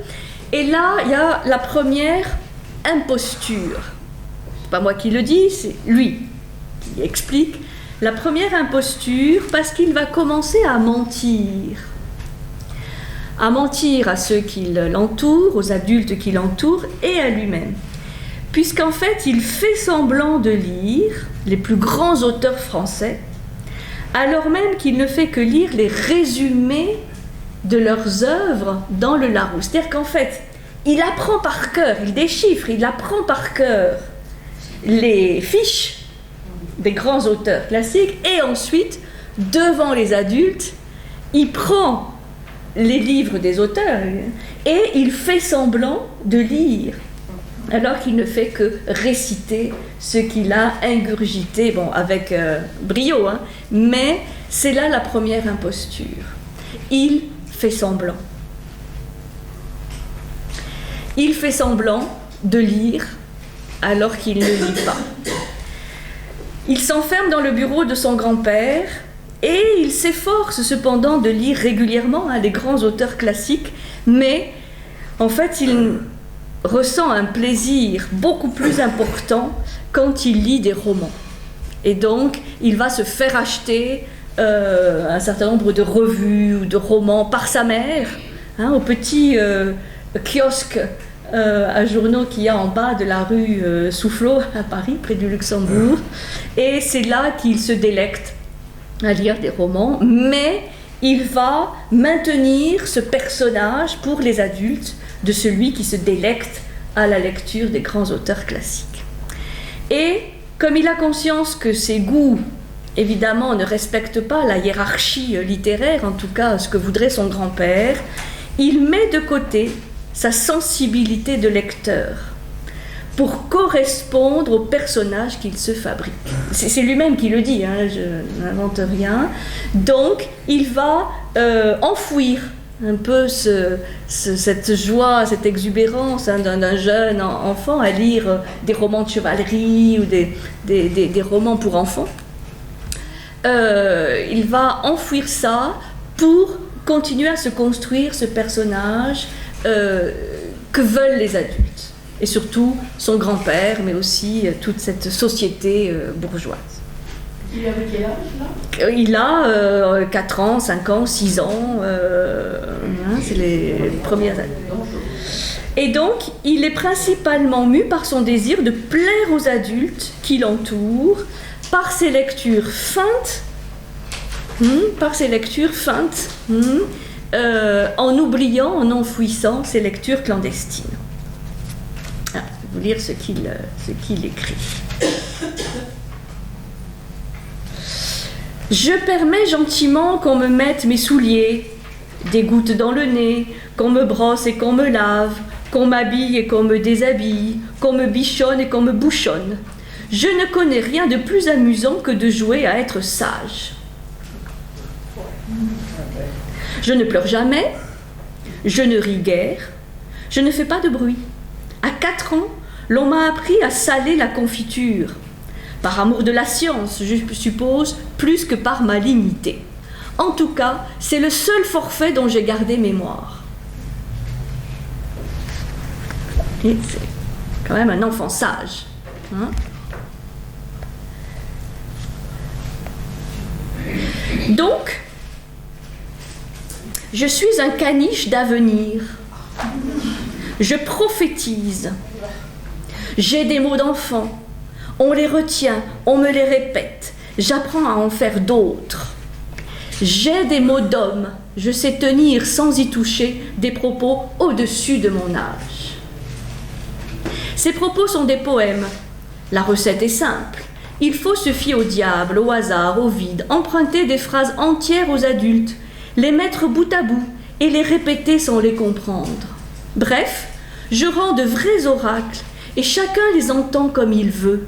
Et là, il y a la première imposture. C'est pas moi qui le dis, c'est lui qui explique. La première imposture, parce qu'il va commencer à mentir. À mentir à ceux qui l'entourent, aux adultes qui l'entourent, et à lui-même. Puisqu'en fait, il fait semblant de lire les plus grands auteurs français, alors même qu'il ne fait que lire les résumés de leurs œuvres dans le Larousse. C'est-à-dire qu'en fait, il apprend par cœur, il déchiffre, il apprend par cœur les fiches des grands auteurs classiques et ensuite, devant les adultes, il prend les livres des auteurs et il fait semblant de lire, alors qu'il ne fait que réciter ce qu'il a ingurgité, bon, avec brio, hein, mais c'est là la première imposture. Il fait semblant. Il fait semblant de lire alors qu'il ne lit pas. Il s'enferme dans le bureau de son grand-père et il s'efforce cependant de lire régulièrement les grands auteurs classiques, mais en fait il ressent un plaisir beaucoup plus important quand il lit des romans. Et donc il va se faire acheter un certain nombre de revues ou de romans par sa mère, hein, au petit kiosque à journaux qu'il y a en bas de la rue Soufflot à Paris, près du Luxembourg. Et c'est là qu'il se délecte à lire des romans, mais il va maintenir ce personnage pour les adultes de celui qui se délecte à la lecture des grands auteurs classiques. Et Comme il a conscience que ses goûts, évidemment, ne respectent pas la hiérarchie littéraire, en tout cas ce que voudrait son grand-père, il met de côté sa sensibilité de lecteur pour correspondre au personnage qu'il se fabrique. C'est lui-même qui le dit, hein, je n'invente rien. Donc, il va enfouir un peu cette joie, cette exubérance d'un jeune enfant à lire des romans de chevalerie ou des romans pour enfants. Il va enfouir ça pour continuer à se construire ce personnage que veulent les adultes. Et surtout son grand-père, mais aussi toute cette société bourgeoise. Il avait quel âge là? Il a 4 ans, 5 ans, 6 ans, c'est les premières années. Et donc, il est principalement mu par son désir de plaire aux adultes qui l'entourent, par ses lectures feintes, en oubliant, en enfouissant ses lectures clandestines. Je vais vous lire ce qu'il écrit. Je permets gentiment qu'on me mette mes souliers, des gouttes dans le nez, qu'on me brosse et qu'on me lave, qu'on m'habille et qu'on me déshabille, qu'on me bichonne et qu'on me bouchonne. Je ne connais rien de plus amusant que de jouer à être sage. Je ne pleure jamais, je ne ris guère, je ne fais pas de bruit. À 4 ans, l'on m'a appris à saler la confiture. Par amour de la science, je suppose, plus que par malignité. En tout cas, c'est le seul forfait dont j'ai gardé mémoire. Et c'est quand même un enfant sage. Hein ? Donc, je suis un caniche d'avenir. Je prophétise. J'ai des mots d'enfant. On les retient, on me les répète. J'apprends à en faire d'autres. J'ai des mots d'homme. Je sais tenir sans y toucher des propos au-dessus de mon âge. Ces propos sont des poèmes. La recette est simple. Il faut se fier au diable, au hasard, au vide, emprunter des phrases entières aux adultes, les mettre bout à bout et les répéter sans les comprendre. Bref, je rends de vrais oracles et chacun les entend comme il veut.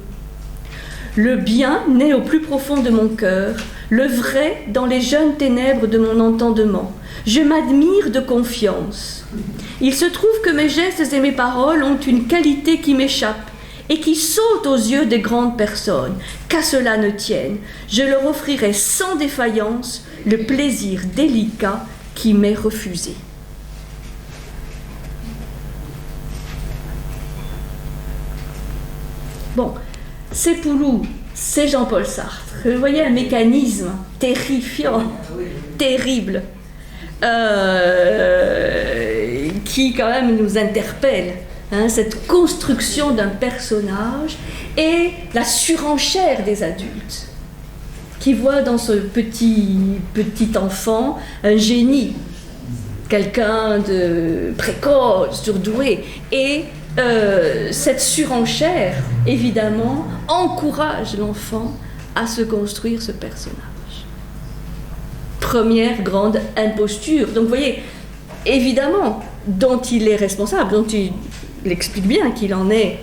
Le bien naît au plus profond de mon cœur, le vrai dans les jeunes ténèbres de mon entendement. Je m'admire de confiance. Il se trouve que mes gestes et mes paroles ont une qualité qui m'échappe et qui saute aux yeux des grandes personnes. Qu'à cela ne tienne, je leur offrirai sans défaillance le plaisir délicat qui m'est refusé. Bon, c'est Pouloup, c'est Jean-Paul Sartre. Vous voyez un mécanisme terrifiant, terrible, qui quand même nous interpelle. Hein, cette construction d'un personnage et la surenchère des adultes qui voient dans ce petit enfant un génie, quelqu'un de précoce, surdoué, et cette surenchère évidemment encourage l'enfant à se construire ce personnage. Première grande imposture. Donc vous voyez, évidemment, dont il est responsable, dont il explique bien qu'il en est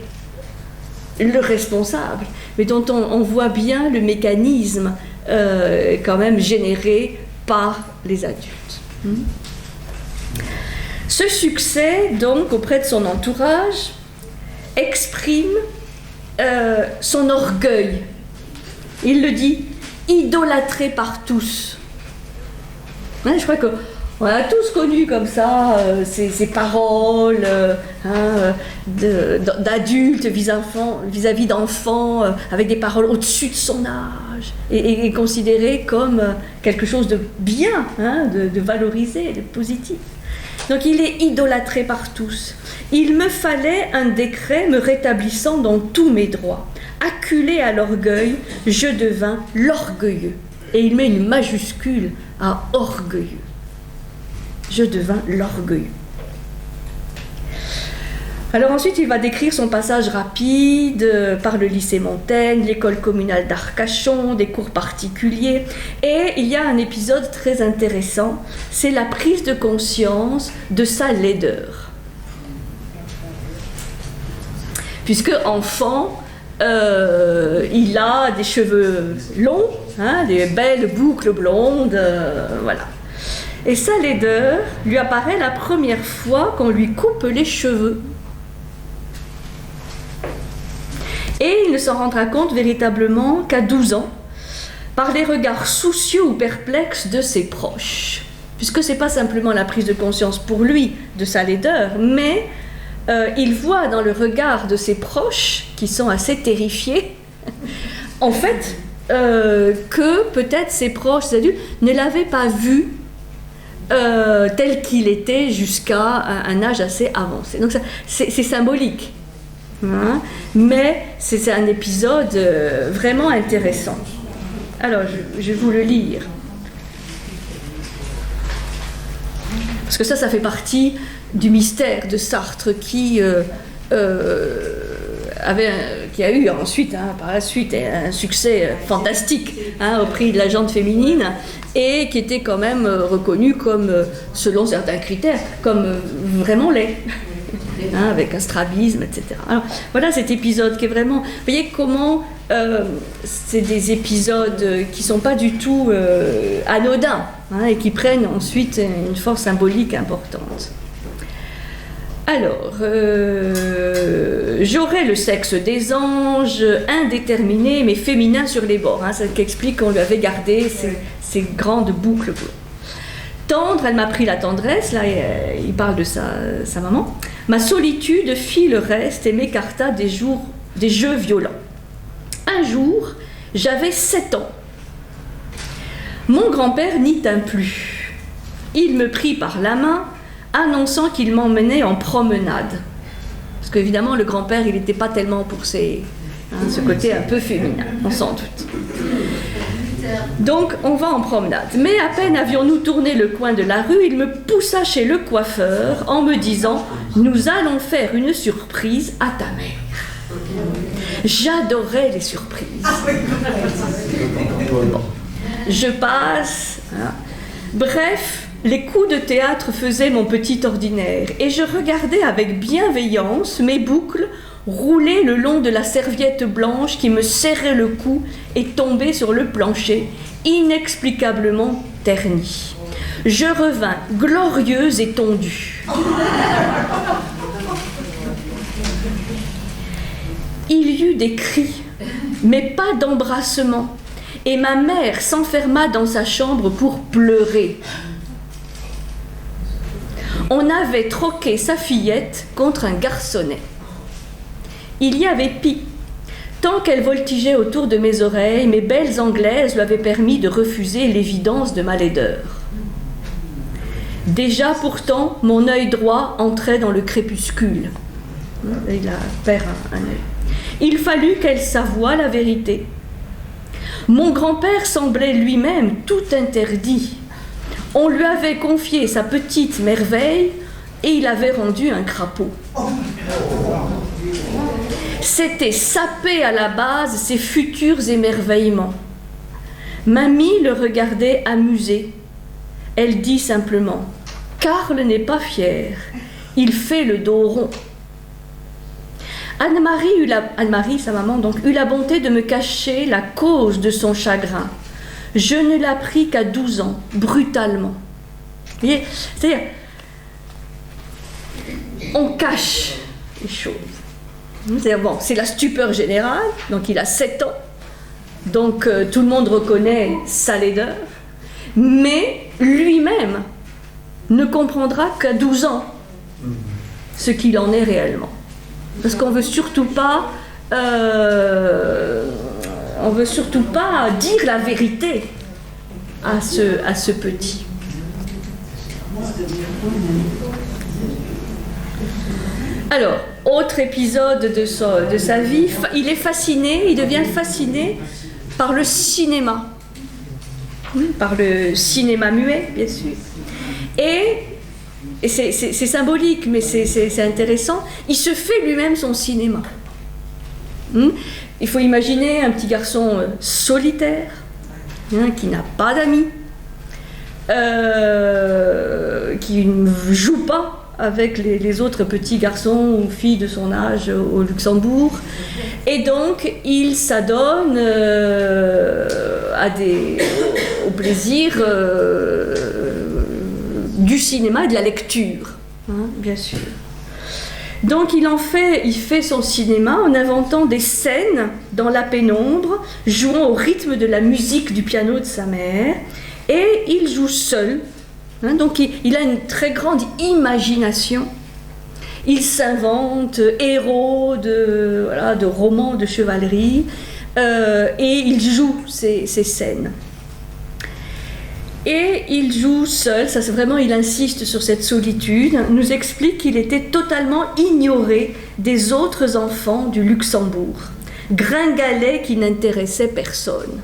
le responsable, mais dont on voit bien le mécanisme quand même généré par les adultes. Ce succès, donc, auprès de son entourage, exprime son orgueil. Il le dit, idolâtré par tous. Hein, je crois que on a tous connu comme ça ces paroles d'adultes vis-à-vis d'enfants, avec des paroles au-dessus de son âge, et considérées comme quelque chose de bien, hein, de valorisé, de positif. Donc il est idolâtré par tous. Il me fallait un décret me rétablissant dans tous mes droits. Acculé à l'orgueil, je devins l'orgueilleux. Et il met une majuscule à orgueilleux. Je devins l'orgueilleux. Alors ensuite, il va décrire son passage rapide par le lycée Montaigne, l'école communale d'Arcachon, des cours particuliers. Et il y a un épisode très intéressant, c'est la prise de conscience de sa laideur. Puisque enfant, il a des cheveux longs, hein, des belles boucles blondes, voilà. Et sa laideur lui apparaît la première fois qu'on lui coupe les cheveux. Et il ne s'en rendra compte véritablement qu'à 12 ans, par les regards soucieux ou perplexes de ses proches. Puisque ce n'est pas simplement la prise de conscience pour lui de sa laideur, mais il voit dans le regard de ses proches, qui sont assez terrifiés, en fait, que peut-être ses proches adultes ne l'avaient pas vu tel qu'il était jusqu'à un âge assez avancé. Donc c'est symbolique. Hein, mais c'est un épisode vraiment intéressant. Alors, je vais vous le lire. Parce que ça fait partie du mystère de Sartre qui a eu ensuite, hein, par la suite, un succès fantastique au prix de la Gente féminine et qui était quand même reconnu comme, selon certains critères, comme vraiment laid. Avec un strabisme, etc. Alors, voilà cet épisode qui est vraiment... Vous voyez comment c'est des épisodes qui ne sont pas du tout anodins et qui prennent ensuite une force symbolique importante. Alors, j'aurais le sexe des anges, indéterminé mais féminin sur les bords. C'est ce qui explique qu'on lui avait gardé ces grandes boucles bleues. Tendre, elle m'a pris la tendresse, là il parle de sa maman. Ma solitude fit le reste et m'écarta des jeux violents. Un jour, j'avais 7 ans. Mon grand-père n'y tint plus. Il me prit par la main, annonçant qu'il m'emmenait en promenade. Parce qu'évidemment, le grand-père, il n'était pas tellement pour ce côté un peu féminin, on s'en doute. Donc, on va en promenade. Mais à peine avions-nous tourné le coin de la rue, il me poussa chez le coiffeur en me disant « Nous allons faire une surprise à ta mère. » J'adorais les surprises. Bon. Je passe. Hein. Bref, les coups de théâtre faisaient mon petit ordinaire et je regardais avec bienveillance mes boucles rouler le long de la serviette blanche qui me serrait le cou et tomber sur le plancher, inexplicablement ternie. Je revins glorieuse et tondue. Il y eut des cris, mais pas d'embrassement, et ma mère s'enferma dans sa chambre pour pleurer. On avait troqué sa fillette contre un garçonnet. Il y avait pis. Tant qu'elle voltigeait autour de mes oreilles, mes belles anglaises lui avaient permis de refuser l'évidence de ma laideur. Déjà, pourtant, mon œil droit entrait dans le crépuscule. Il perd un œil. Il fallut qu'elle s'avoue la vérité. Mon grand-père semblait lui-même tout interdit. On lui avait confié sa petite merveille et il avait rendu un crapaud. C'était saper à la base ses futurs émerveillements. Mamie le regardait amusée. Elle dit simplement « Karl n'est pas fier, il fait le dos rond. » Anne-Marie, sa maman, donc, eut la bonté de me cacher la cause de son chagrin. Je ne l'appris qu'à 12 ans, brutalement. Vous voyez, c'est-à-dire, on cache les choses. C'est-à-dire, bon, c'est la stupeur générale, donc il a 7 ans, donc tout le monde reconnaît sa laideur, mais lui-même ne comprendra qu'à 12 ans ce qu'il en est réellement. Parce qu'on veut surtout pas dire la vérité à ce petit. Alors, autre épisode de sa vie, il devient fasciné par le cinéma. Par le cinéma muet, bien sûr. Et et c'est symbolique, mais c'est intéressant, il se fait lui-même son cinéma. Il faut imaginer un petit garçon solitaire, qui n'a pas d'amis, qui ne joue pas avec les autres petits garçons ou filles de son âge au Luxembourg. Et donc, il s'adonne au plaisir du cinéma et de la lecture, bien sûr. Donc, il fait son cinéma en inventant des scènes dans la pénombre, jouant au rythme de la musique du piano de sa mère, et il joue seul. Donc il a une très grande imagination. Il s'invente héros de romans de chevalerie et il joue ces scènes. Et il joue seul, ça c'est vraiment, il insiste sur cette solitude, nous explique qu'il était totalement ignoré des autres enfants du Luxembourg, gringalet qui n'intéressait personne.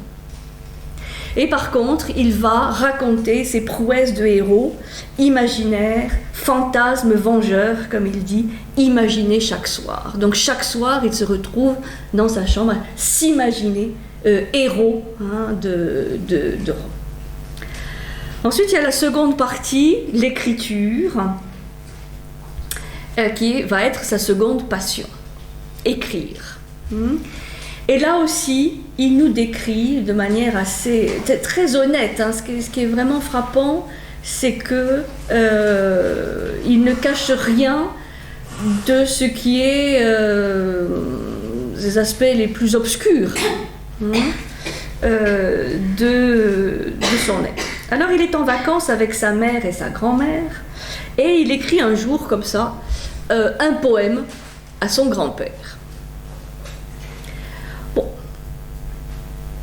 Et par contre, il va raconter ses prouesses de héros, imaginaires, fantasmes vengeurs, comme il dit, imaginés chaque soir. Donc chaque soir, il se retrouve dans sa chambre à s'imaginer héros de romans. Ensuite, il y a la seconde partie, l'écriture, qui va être sa seconde passion, écrire. Et là aussi, il nous décrit de manière très honnête. Ce qui est vraiment frappant, c'est que il ne cache rien de ce qui est des aspects les plus obscurs de son être. Alors, il est en vacances avec sa mère et sa grand-mère, et il écrit un jour comme ça un poème à son grand-père.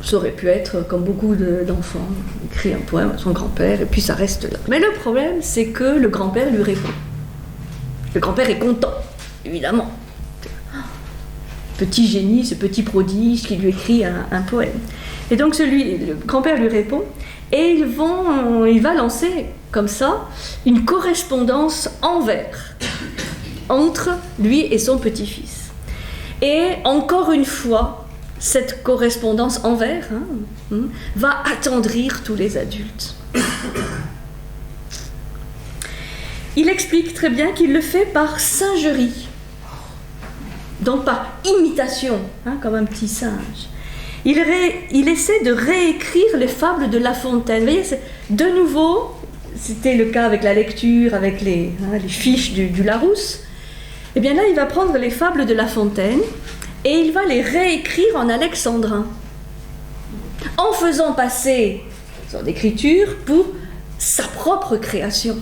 Ça aurait pu être, comme beaucoup d'enfants, écrit un poème à son grand-père, et puis ça reste là. Mais le problème, c'est que le grand-père lui répond. Le grand-père est content, évidemment. Petit génie, ce petit prodige qui lui écrit un poème. Et donc le grand-père lui répond, et il va lancer, comme ça, une correspondance en vers entre lui et son petit-fils. Et encore une fois, cette correspondance en vers va attendrir tous les adultes. Il explique très bien qu'il le fait par singerie, donc par imitation, comme un petit singe. Il essaie de réécrire les fables de La Fontaine. Vous voyez, de nouveau, c'était le cas avec la lecture, avec les fiches du Larousse. Et bien là, il va prendre les fables de La Fontaine et il va les réécrire en alexandrin, en faisant passer son écriture pour sa propre création.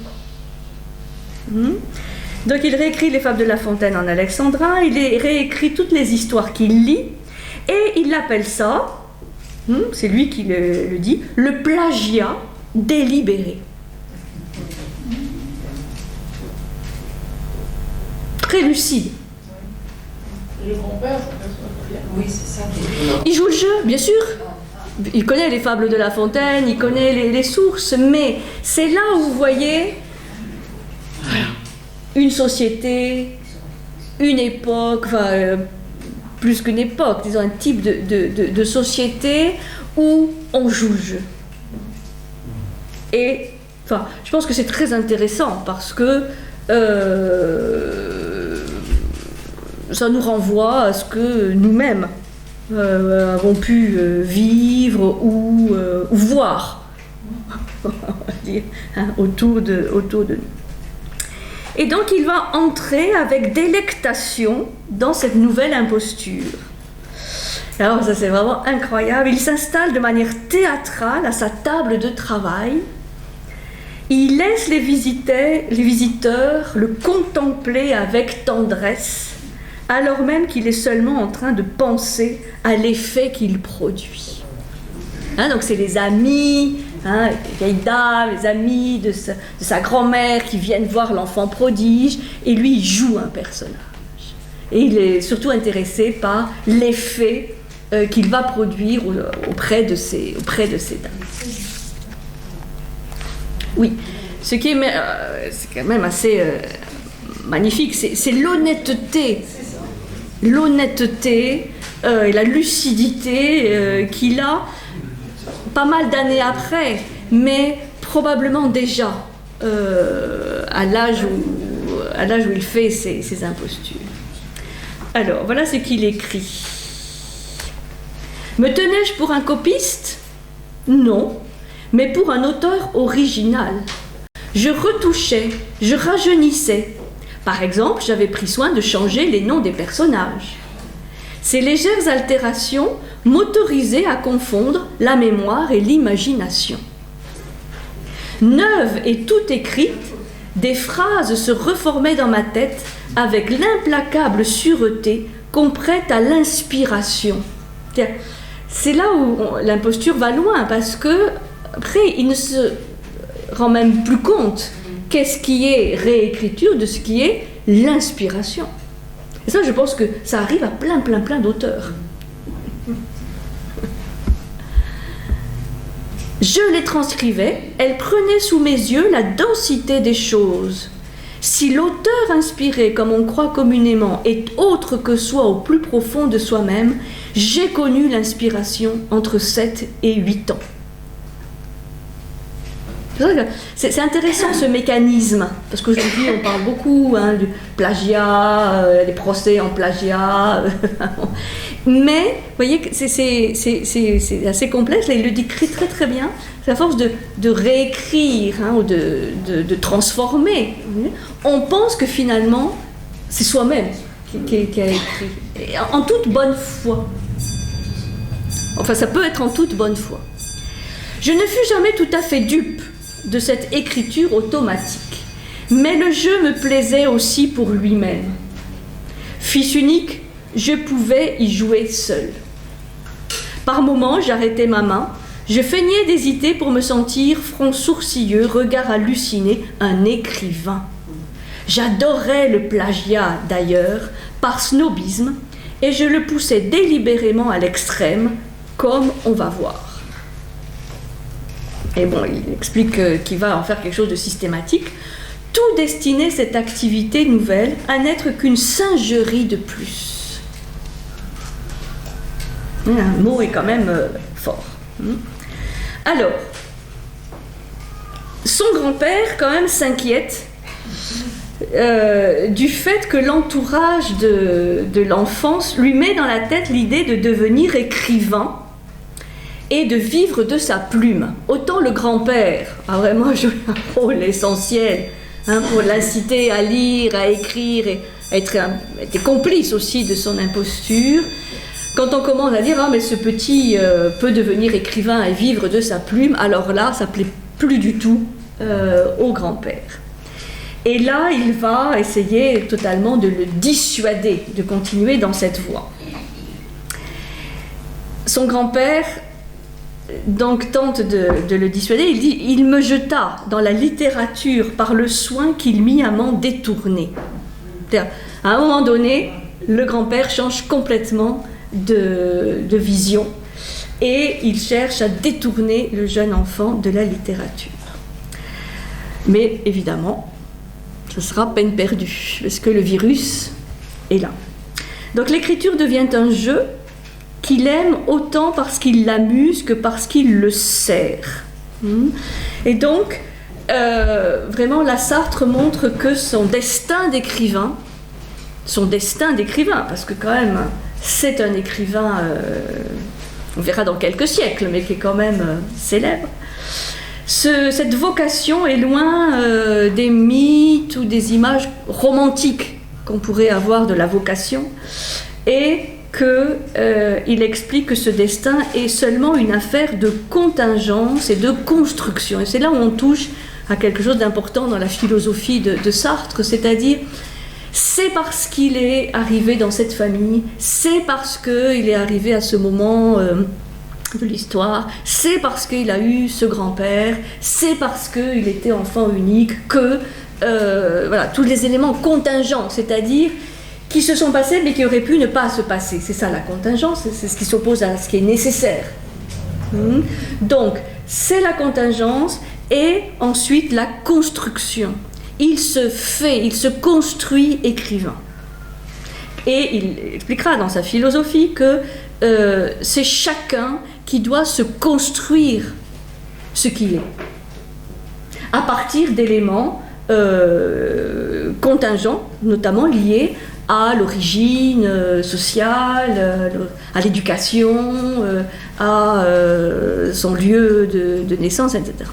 Donc il réécrit les fables de La Fontaine en alexandrin, il réécrit toutes les histoires qu'il lit, et il appelle ça, c'est lui qui le dit, le plagiat délibéré. Très lucide. Le grand-père, oui, c'est ça. Il joue le jeu, bien sûr. Il connaît les fables de La Fontaine, il connaît les sources, mais c'est là où vous voyez une société, une époque, plus qu'une époque, disons un type de société où on joue le jeu. Et je pense que c'est très intéressant parce que ça nous renvoie à ce que nous-mêmes avons pu vivre ou voir on va dire, autour de nous. Et donc il va entrer avec délectation dans cette nouvelle imposture. Alors ça c'est vraiment incroyable. Il s'installe de manière théâtrale à sa table de travail. Il laisse les visiteurs le contempler avec tendresse, alors même qu'il est seulement en train de penser à l'effet qu'il produit. Donc c'est les amis, les vieilles dames, les amis de sa grand-mère qui viennent voir l'enfant prodige, et lui il joue un personnage. Et il est surtout intéressé par l'effet qu'il va produire auprès de ces dames. Oui, ce qui est c'est quand même assez magnifique, c'est l'honnêteté. L'honnêteté et la lucidité qu'il a pas mal d'années après, mais probablement déjà à l'âge où il fait ses impostures. Alors, voilà ce qu'il écrit. Me tenais-je pour un copiste ? Non, mais pour un auteur original. Je retouchais, je rajeunissais. Par exemple, j'avais pris soin de changer les noms des personnages. Ces légères altérations m'autorisaient à confondre la mémoire et l'imagination. Neuve et toute écrite, des phrases se reformaient dans ma tête avec l'implacable sûreté qu'on prête à l'inspiration. C'est là où l'imposture va loin, parce que après, il ne se rend même plus compte qu'est-ce qui est réécriture de ce qui est l'inspiration. Et ça, je pense que ça arrive à plein d'auteurs. Je les transcrivais, elles prenaient sous mes yeux la densité des choses. Si l'auteur inspiré, comme on croit communément, est autre que soi au plus profond de soi-même, j'ai connu l'inspiration entre 7 et 8 ans. C'est intéressant ce mécanisme, parce qu'aujourd'hui on parle beaucoup du plagiat, des procès en plagiat, mais vous voyez que c'est assez complexe, là, il le décrit très bien, c'est à force de réécrire ou de transformer, on pense que finalement c'est soi-même qui a écrit, et en toute bonne foi. Enfin, ça peut être en toute bonne foi. Je ne fus jamais tout à fait dupe de cette écriture automatique, mais le jeu me plaisait aussi pour lui-même. Fils unique, je pouvais y jouer seul. Par moments, j'arrêtais ma main, je feignais d'hésiter pour me sentir front sourcilleux, regard halluciné, un écrivain. J'adorais le plagiat d'ailleurs, par snobisme, et je le poussais délibérément à l'extrême, comme on va voir. Et bon, il explique qu'il va en faire quelque chose de systématique. Tout destinait cette activité nouvelle à n'être qu'une singerie de plus. Un mot est quand même fort. Alors, son grand-père quand même s'inquiète du fait que l'entourage de l'enfance lui met dans la tête l'idée de devenir écrivain et de vivre de sa plume. Autant le grand-père a vraiment joué un rôle essentiel pour l'inciter à lire, à écrire, et était complice aussi de son imposture. Quand on commence à dire « Ah, mais ce petit peut devenir écrivain et vivre de sa plume », alors là, ça ne plaît plus du tout au grand-père. Et là, il va essayer totalement de le dissuader de continuer dans cette voie. Son grand-père donc tente de le dissuader. Il dit « Il me jeta dans la littérature par le soin qu'il mit à m'en détourner ». C'est-à-dire, à un moment donné, le grand-père change complètement de vision et il cherche à détourner le jeune enfant de la littérature. Mais évidemment, ce sera peine perdue, parce que le virus est là. Donc l'écriture devient un jeu qu'il aime autant parce qu'il l'amuse que parce qu'il le sert. Et donc, vraiment, la Sartre montre que son destin d'écrivain, parce que quand même, c'est un écrivain, on verra dans quelques siècles, mais qui est quand même célèbre. Cette vocation est loin des mythes ou des images romantiques qu'on pourrait avoir de la vocation, et qu'il explique que ce destin est seulement une affaire de contingence et de construction. Et c'est là où on touche à quelque chose d'important dans la philosophie de Sartre, c'est-à-dire c'est parce qu'il est arrivé dans cette famille, c'est parce qu'il est arrivé à ce moment de l'histoire, c'est parce qu'il a eu ce grand-père, c'est parce qu'il était enfant unique que, voilà, tous les éléments contingents, c'est-à-dire qui se sont passés mais qui auraient pu ne pas se passer. C'est ça la contingence, c'est ce qui s'oppose à ce qui est nécessaire. Donc, c'est la contingence et ensuite la construction. Il se construit écrivain. Et il expliquera dans sa philosophie que c'est chacun qui doit se construire ce qu'il est, à partir d'éléments contingents, notamment liés à l'origine sociale, à l'éducation, à son lieu de naissance, etc.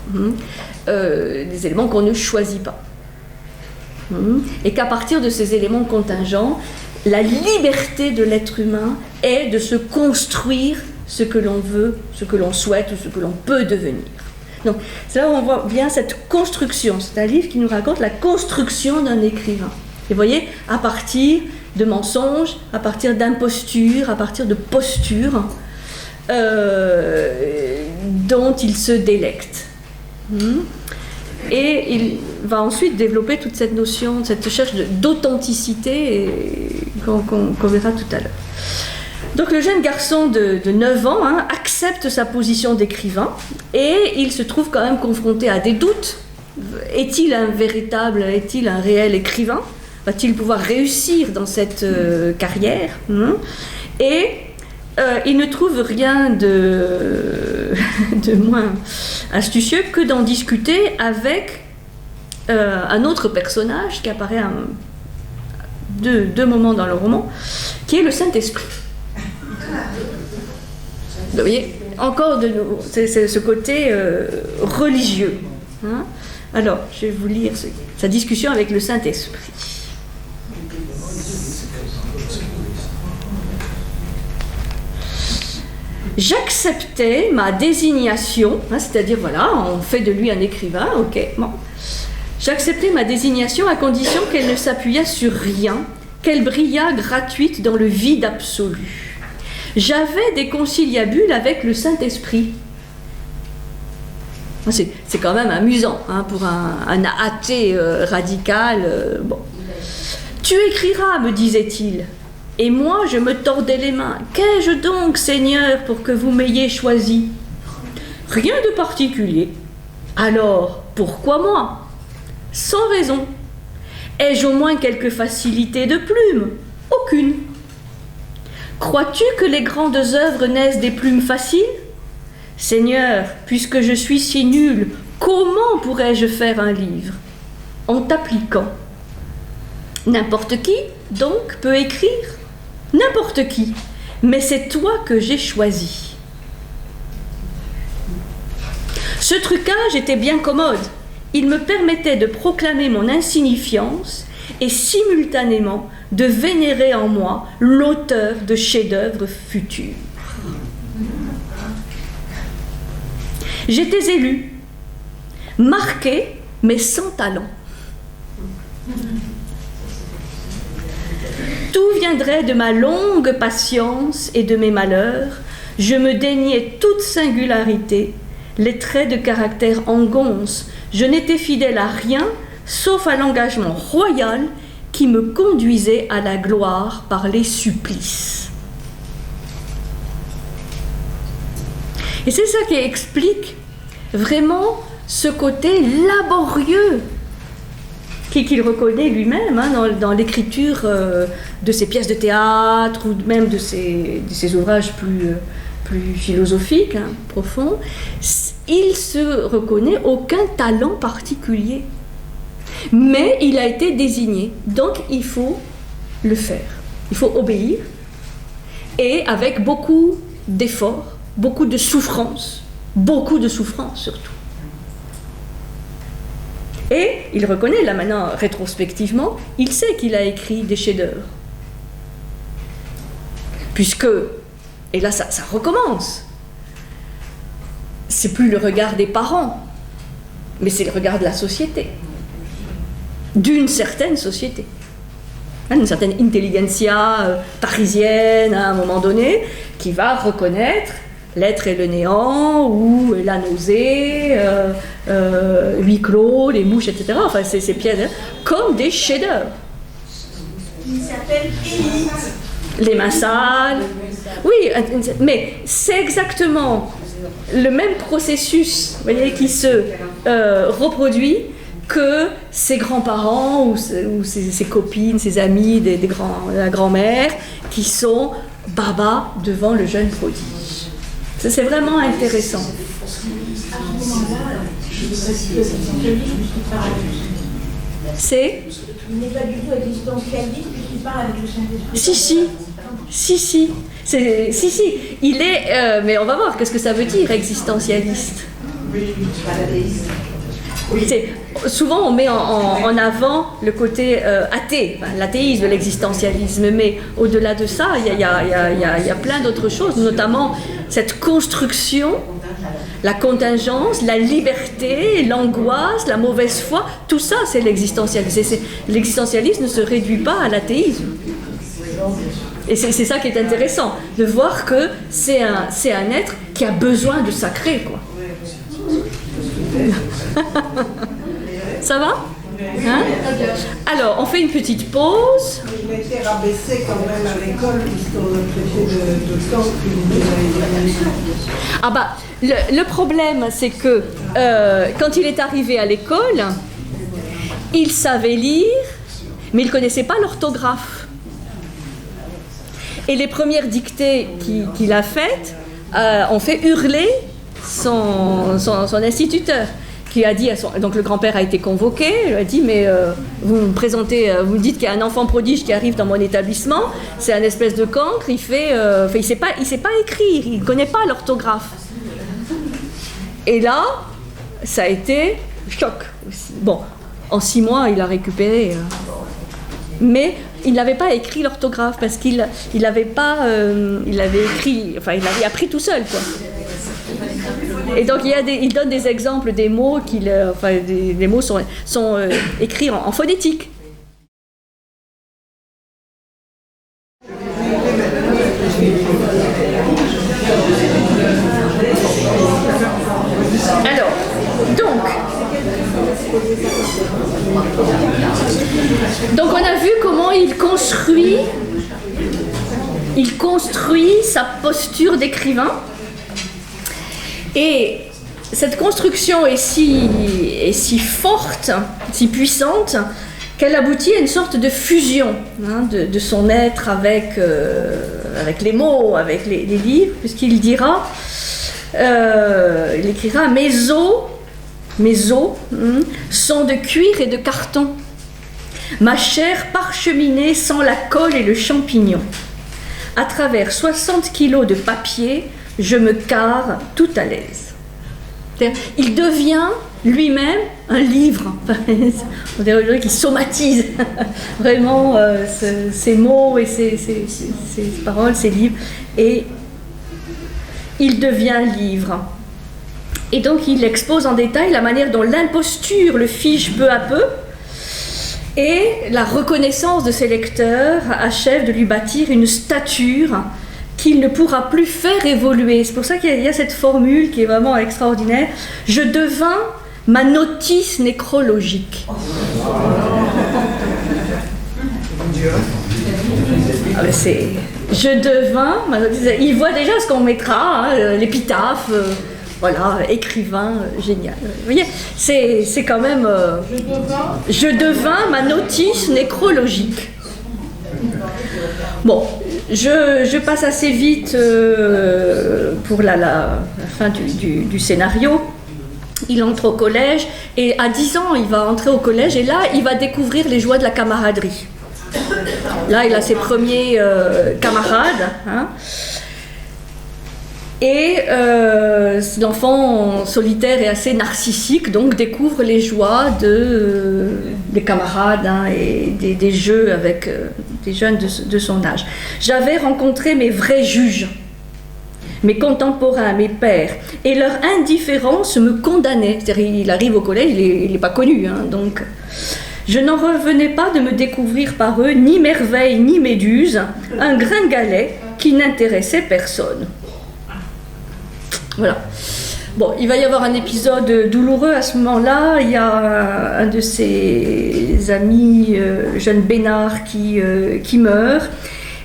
Des éléments qu'on ne choisit pas. Et qu'à partir de ces éléments contingents, la liberté de l'être humain est de se construire ce que l'on veut, ce que l'on souhaite ou ce que l'on peut devenir. Donc, c'est là où on voit bien cette construction. C'est un livre qui nous raconte la construction d'un écrivain. Et vous voyez, à partir de mensonges, à partir d'impostures, à partir de postures dont il se délecte. Et il va ensuite développer toute cette notion, cette recherche d'authenticité qu'on verra tout à l'heure. Donc le jeune garçon de 9 ans accepte sa position d'écrivain et il se trouve quand même confronté à des doutes. Est-il un réel écrivain? Va-t-il pouvoir réussir dans cette carrière? Et il ne trouve rien de moins astucieux que d'en discuter avec un autre personnage qui apparaît à deux moments dans le roman, qui est le Saint-Esprit. Vous voyez, encore de nouveau, c'est ce côté religieux. Alors, je vais vous lire sa discussion avec le Saint-Esprit. J'acceptais ma désignation, c'est-à-dire voilà, on fait de lui un écrivain, ok, bon. J'acceptais ma désignation à condition qu'elle ne s'appuyât sur rien, qu'elle brillât gratuite dans le vide absolu. J'avais des conciliabules avec le Saint-Esprit. C'est quand même amusant pour un athée radical. Bon. Tu écriras, me disait-il. Et moi, je me tordais les mains. Qu'ai-je donc, Seigneur, pour que vous m'ayez choisi? Rien de particulier. Alors, pourquoi moi? Sans raison. Ai-je au moins quelque facilité de plume? Aucune. Crois-tu que les grandes œuvres naissent des plumes faciles? Seigneur, puisque je suis si nul, comment pourrais-je faire un livre? En t'appliquant. N'importe qui, donc, peut écrire? N'importe qui, mais c'est toi que j'ai choisi. Ce trucage était bien commode. Il me permettait de proclamer mon insignifiance et simultanément de vénérer en moi l'auteur de chefs-d'œuvre futurs. J'étais élu, marqué, mais sans talent. Tout viendrait de ma longue patience et de mes malheurs. Je me déniais toute singularité, les traits de caractère engoncent. Je n'étais fidèle à rien, sauf à l'engagement royal qui me conduisait à la gloire par les supplices. Et c'est ça qui explique vraiment ce côté laborieux qu'il reconnaît lui-même dans l'écriture de ses pièces de théâtre ou même de ses ouvrages plus philosophiques, profonds. Il se reconnaît aucun talent particulier. Mais il a été désigné. Donc il faut le faire. Il faut obéir. Et avec beaucoup d'efforts, beaucoup de souffrance surtout. Et il reconnaît, là maintenant, rétrospectivement, il sait qu'il a écrit des chefs-d'œuvre. Puisque, et là ça recommence, c'est plus le regard des parents, mais c'est le regard de la société. D'une certaine société. Une certaine intelligentsia parisienne, à un moment donné, qui va reconnaître l'être et le néant, ou la nausée, huis clos, les mouches, etc. Enfin, ces pièces, comme des chefs-d'œuvre. Il s'appelle Élite. Les mains sales. Oui, mais c'est exactement le même processus, vous voyez, qui se reproduit que ses grands-parents ou ses copines, ses amis, de la grand-mère, qui sont baba devant le jeune prodige. Ça, c'est vraiment intéressant. C'est Il n'est pas du tout existentialiste puisqu'il parle avec le Saint-Esprit. Si. Il est... mais on va voir, qu'est-ce que ça veut dire, existentialiste. Souvent, on met en avant le côté athée, l'athéisme, l'existentialisme, mais au-delà de ça, il y a plein d'autres choses, notamment cette construction, la contingence, la liberté, l'angoisse, la mauvaise foi, tout ça, c'est l'existentialisme. L'existentialisme ne se réduit pas à l'athéisme. Et c'est ça qui est intéressant, de voir que c'est un être qui a besoin de sacré, quoi. Ça va, hein? Alors, on fait une petite pause. Il a été rabaissé quand même à l'école puisqu'on a traité de temps qu'il Ah bah, le problème, c'est que quand il est arrivé à l'école, il savait lire, mais il ne connaissait pas l'orthographe. Et les premières dictées qu'il a faites ont fait hurler son instituteur, qui a dit donc le grand-père a été convoqué, il a dit mais vous me dites qu'il y a un enfant prodige qui arrive dans mon établissement, c'est un espèce de cancre, il sait pas écrire, il ne connaît pas l'orthographe. Et là, ça a été choc aussi. Bon, en 6 mois, il a récupéré, mais il n'avait pas écrit l'orthographe parce qu'il avait appris tout seul, quoi. Et donc il donne des exemples des mots les mots sont écrits en phonétique. Alors, donc on a vu comment il construit sa posture d'écrivain. Et cette construction est si forte, si puissante, qu'elle aboutit à une sorte de fusion de son être avec les mots, avec les livres, puisqu'il dira, il écrira « Mes os sont de cuir et de carton, ma chair parcheminée sans la colle et le champignon. À travers 60 kilos de papier, je me carre tout à l'aise. » Il devient lui-même un livre. On dirait aujourd'hui qu'il somatise vraiment ces mots et ces paroles, ces livres. Et il devient livre. Et donc il expose en détail la manière dont l'imposture le fige peu à peu et la reconnaissance de ses lecteurs achève de lui bâtir une stature qu'il ne pourra plus faire évoluer. C'est pour ça qu'il y a cette formule qui est vraiment extraordinaire. Je devins ma notice nécrologique. Ah ben je devins ma notice. Il voit déjà ce qu'on mettra, l'épitaphe, voilà, écrivain, génial. Vous voyez, c'est quand même. Je devins ma notice nécrologique. Bon, je passe assez vite pour la fin du scénario. Il entre au collège et à 10 ans, il va entrer au collège et là, il va découvrir les joies de la camaraderie. Là, il a ses premiers camarades. Et l'enfant solitaire et assez narcissique, donc découvre les joies des camarades et des jeux avec des jeunes de son âge. J'avais rencontré mes vrais juges, mes contemporains, mes pairs, et leur indifférence me condamnait. C'est-à-dire, il arrive au collège, il n'est pas connu, donc... Je n'en revenais pas de me découvrir par eux ni merveille ni méduse, un gringalet qui n'intéressait personne. Voilà. Bon, il va y avoir un épisode douloureux à ce moment-là. Il y a un de ses amis, jeune Bénard, qui meurt.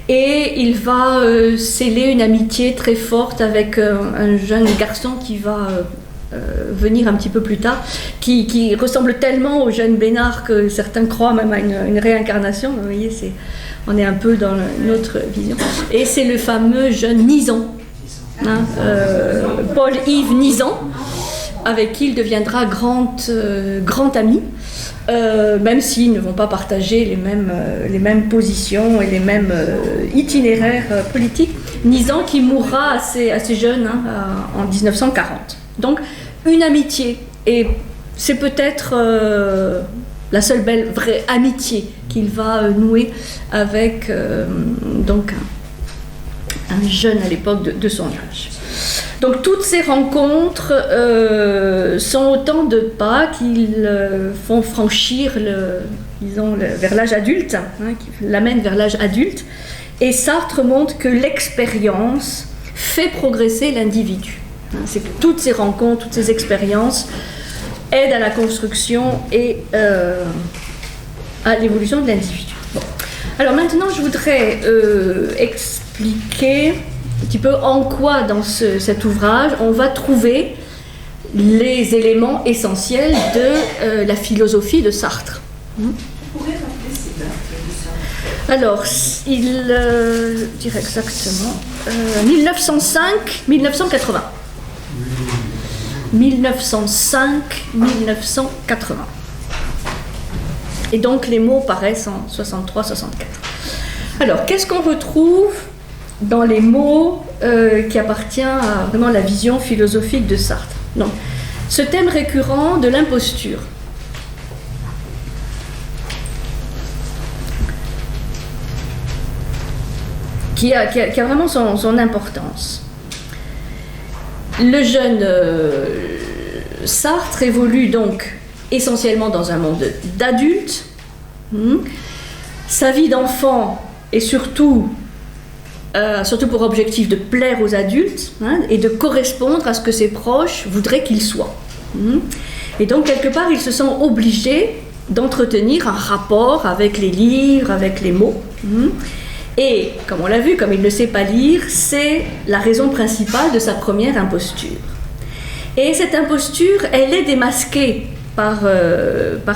Et il va sceller une amitié très forte avec un jeune garçon qui va venir un petit peu plus tard, qui ressemble tellement au jeune Bénard que certains croient même à une réincarnation. Vous voyez, on est un peu dans notre vision. Et c'est le fameux jeune Nizan, Paul-Yves Nizan, avec qui il deviendra grand ami. Même s'ils ne vont pas partager les mêmes positions et les mêmes itinéraires politiques. Nizan qui mourra assez jeune, en 1940. Donc une amitié, et c'est peut-être la seule belle vraie amitié qu'il va nouer avec donc un jeune à l'époque de son âge. Donc toutes ces rencontres sont autant de pas qu'ils font franchir vers l'âge adulte, qui l'amènent vers l'âge adulte. Et Sartre montre que l'expérience fait progresser l'individu. C'est que toutes ces rencontres, toutes ces expériences aident à la construction et à l'évolution de l'individu. Bon. Alors maintenant, je voudrais expliquer un petit peu en quoi dans cet ouvrage on va trouver les éléments essentiels de la philosophie de Sartre. Vous pourrez rappeler ces dates? Alors, je dirais exactement 1905-1980. 1905-1980. Et donc les mots paraissent en 63-64. Alors, qu'est-ce qu'on retrouve dans les mots qui appartient à vraiment la vision philosophique de Sartre? Donc, ce thème récurrent de l'imposture. Qui a vraiment son importance. Le jeune Sartre évolue donc essentiellement dans un monde d'adultes. Sa vie d'enfant est surtout pour objectif de plaire aux adultes, et de correspondre à ce que ses proches voudraient qu'il soit. Et donc quelque part il se sent obligé d'entretenir un rapport avec les livres, avec les mots. Et, comme on l'a vu, comme il ne sait pas lire, c'est la raison principale de sa première imposture. Et cette imposture, elle est démasquée par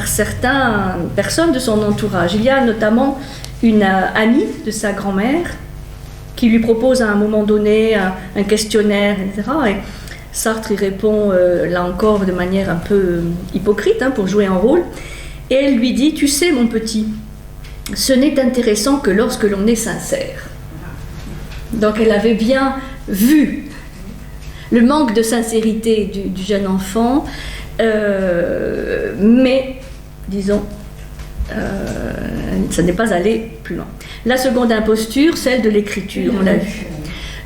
certaines personnes de son entourage. Il y a notamment une amie de sa grand-mère qui lui propose à un moment donné un questionnaire, etc. Et Sartre y répond, là encore, de manière un peu hypocrite, pour jouer un rôle. Et elle lui dit « Tu sais, mon petit, ce n'est intéressant que lorsque l'on est sincère. » Donc elle avait bien vu le manque de sincérité du jeune enfant, mais, disons, ça n'est pas allé plus loin. La seconde imposture, celle de l'écriture, on l'a vu.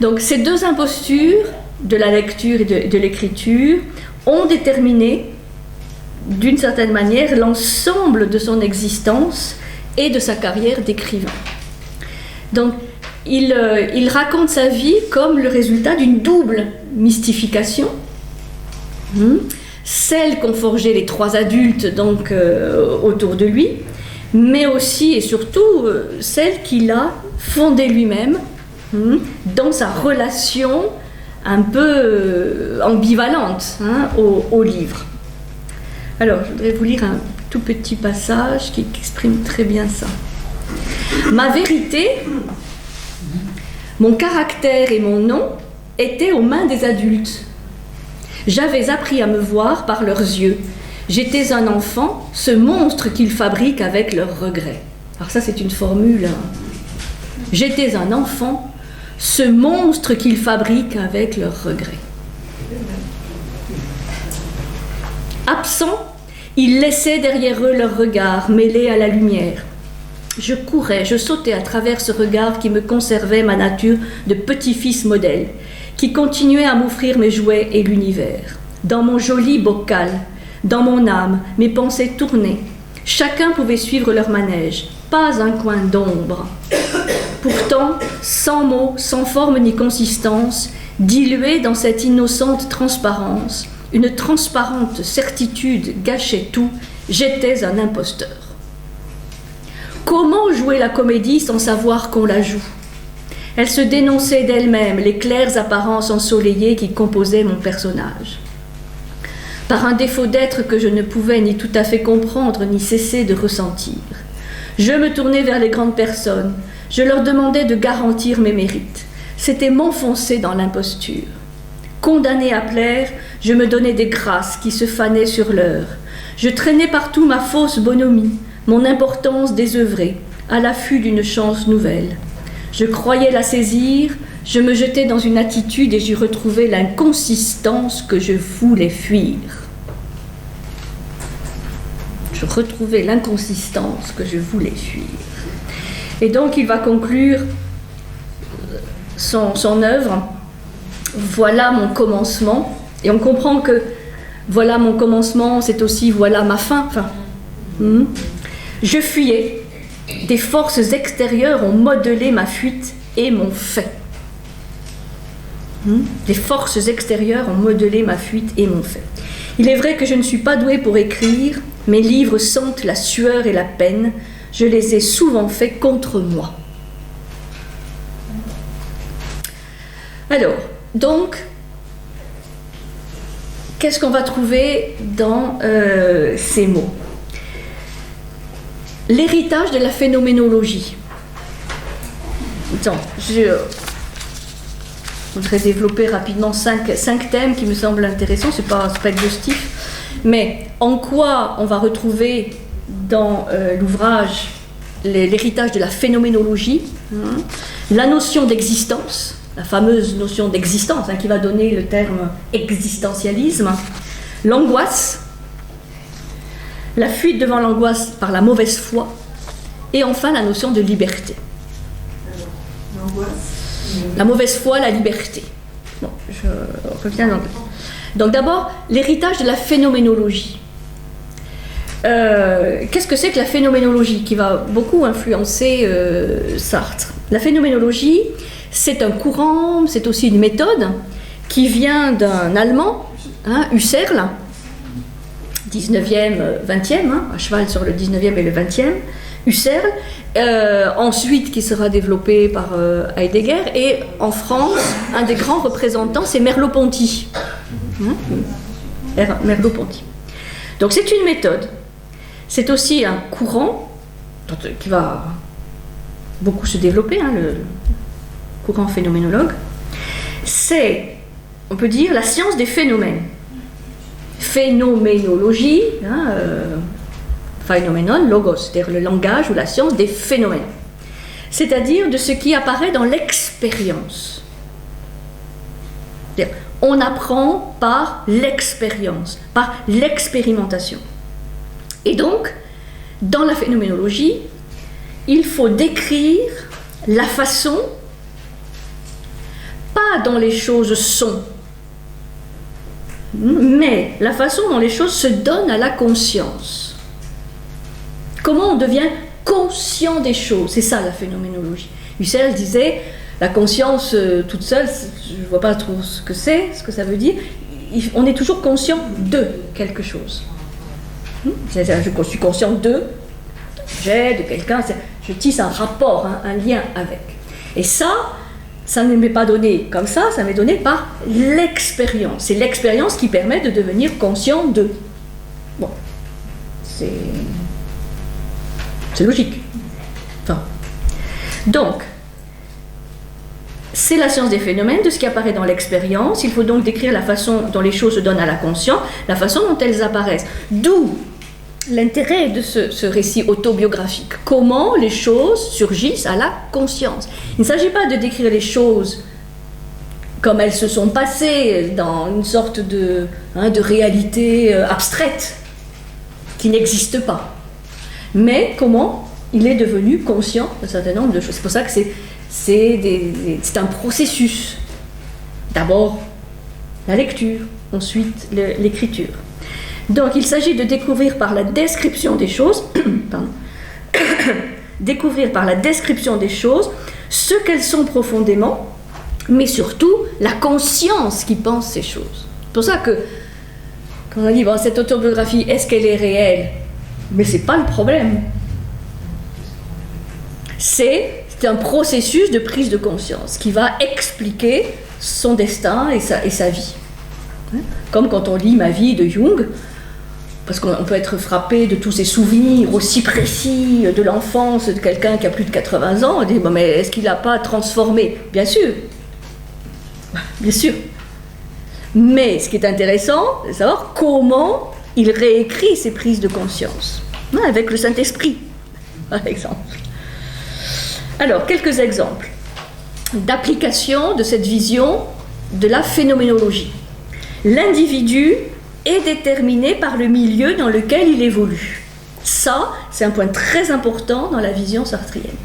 Donc ces deux impostures, de la lecture et de l'écriture, ont déterminé, d'une certaine manière, l'ensemble de son existence et de sa carrière d'écrivain. Donc, il raconte sa vie comme le résultat d'une double mystification, celle qu'ont forgée les trois adultes donc, autour de lui, mais aussi et surtout celle qu'il a fondée lui-même dans sa relation un peu ambivalente au livre. Alors, je voudrais vous lire un tout petit passage qui exprime très bien ça. Ma vérité, mon caractère et mon nom étaient aux mains des adultes. J'avais appris à me voir par leurs yeux. J'étais un enfant, ce monstre qu'ils fabriquent avec leurs regrets. Alors ça, c'est une formule. J'étais un enfant, ce monstre qu'ils fabriquent avec leurs regrets. Absents, ils laissaient derrière eux leur regard mêlé à la lumière. Je courais, je sautais à travers ce regard qui me conservait ma nature de petit-fils modèle, qui continuait à m'offrir mes jouets et l'univers. Dans mon joli bocal, dans mon âme, mes pensées tournaient. Chacun pouvait suivre leur manège, pas un coin d'ombre. Pourtant, sans mots, sans forme ni consistance, dilué dans cette innocente transparence, une transparente certitude gâchait tout, j'étais un imposteur. Comment jouer la comédie sans savoir qu'on la joue? Elle se dénonçait d'elle-même les claires apparences ensoleillées qui composaient mon personnage. Par un défaut d'être que je ne pouvais ni tout à fait comprendre ni cesser de ressentir. Je me tournais vers les grandes personnes. Je leur demandais de garantir mes mérites. C'était m'enfoncer dans l'imposture. Condamnée à plaire, je me donnais des grâces qui se fanaient sur l'heure. Je traînais partout ma fausse bonhomie, mon importance désœuvrée, à l'affût d'une chance nouvelle. Je croyais la saisir, je me jetais dans une attitude et j'y retrouvais l'inconsistance que je voulais fuir. Je retrouvais l'inconsistance que je voulais fuir. Et donc il va conclure son œuvre. Voilà mon commencement. Et on comprend que voilà mon commencement, c'est aussi voilà ma fin. Je fuyais. Des forces extérieures ont modelé ma fuite et m'ont fait. Des forces extérieures ont modelé ma fuite et m'ont fait. Il est vrai que je ne suis pas douée pour écrire. Mes livres sentent la sueur et la peine. Je les ai souvent faits contre moi. Alors, donc, qu'est-ce qu'on va trouver dans ces mots ? L'héritage de la phénoménologie. Attends, je voudrais développer rapidement cinq thèmes qui me semblent intéressants. C'est pas exhaustif, mais en quoi on va retrouver dans l'ouvrage l'héritage de la phénoménologie, la notion d'existence, la fameuse notion d'existence qui va donner le terme existentialisme, l'angoisse, la fuite devant l'angoisse par la mauvaise foi, et enfin la notion de liberté. La mauvaise foi, la liberté. Bon, je reviens donc d'abord, l'héritage de la phénoménologie. Qu'est-ce que c'est que la phénoménologie qui va beaucoup influencer Sartre? La phénoménologie, c'est un courant, c'est aussi une méthode qui vient d'un Allemand, Husserl, 19e, 20e, à cheval sur le 19e et le 20e, Husserl, ensuite qui sera développé par Heidegger, et en France, un des grands représentants, c'est Merleau-Ponty. Merleau-Ponty. Donc c'est une méthode, c'est aussi un courant qui va beaucoup se développer, le courant phénoménologue. C'est, on peut dire, la science des phénomènes. Phénoménologie, phénoménon, logos, c'est-à-dire le langage ou la science des phénomènes, c'est-à-dire de ce qui apparaît dans l'expérience. C'est-à-dire, on apprend par l'expérience, par l'expérimentation. Et donc, dans la phénoménologie, il faut décrire la façon, pas dont les choses sont, mais la façon dont les choses se donnent à la conscience. Comment on devient conscient des choses, c'est ça la phénoménologie. Husserl disait, la conscience toute seule, je ne vois pas trop ce que ça veut dire, on est toujours conscient de quelque chose. Je suis conscient de quelqu'un, je tisse un rapport, un lien avec. Et ça ne m'est pas donné comme ça m'est donné par l'expérience. C'est l'expérience qui permet de devenir conscient de. Bon, c'est logique. Donc, c'est la science des phénomènes, de ce qui apparaît dans l'expérience. Il faut donc décrire la façon dont les choses se donnent à la conscience, la façon dont elles apparaissent. D'où l'intérêt de ce récit autobiographique. Comment les choses surgissent à la conscience. Il ne s'agit pas de décrire les choses comme elles se sont passées dans une sorte de réalité abstraite qui n'existe pas. Mais comment il est devenu conscient d'un certain nombre de choses. C'est pour ça que c'est un processus. D'abord la lecture, ensuite l'écriture. Donc il s'agit de découvrir par la description des choses, découvrir par la description des choses ce qu'elles sont profondément, mais surtout la conscience qui pense ces choses. C'est pour ça que, quand on dit, cette autobiographie, est-ce qu'elle est réelle? Mais c'est pas le problème. C'est c'est un processus de prise de conscience qui va expliquer son destin et sa vie. Comme quand on lit Ma vie de Jung, parce qu'on peut être frappé de tous ces souvenirs aussi précis de l'enfance de quelqu'un qui a plus de 80 ans, on dit, bon, mais est-ce qu'il n'a pas transformé? Bien sûr. Bien sûr. Mais ce qui est intéressant, c'est de savoir comment il réécrit ses prises de conscience. Avec le Saint-Esprit, par exemple. Alors, quelques exemples d'application de cette vision de la phénoménologie. L'individu est déterminé par le milieu dans lequel il évolue. Ça, c'est un point très important dans la vision sartrienne.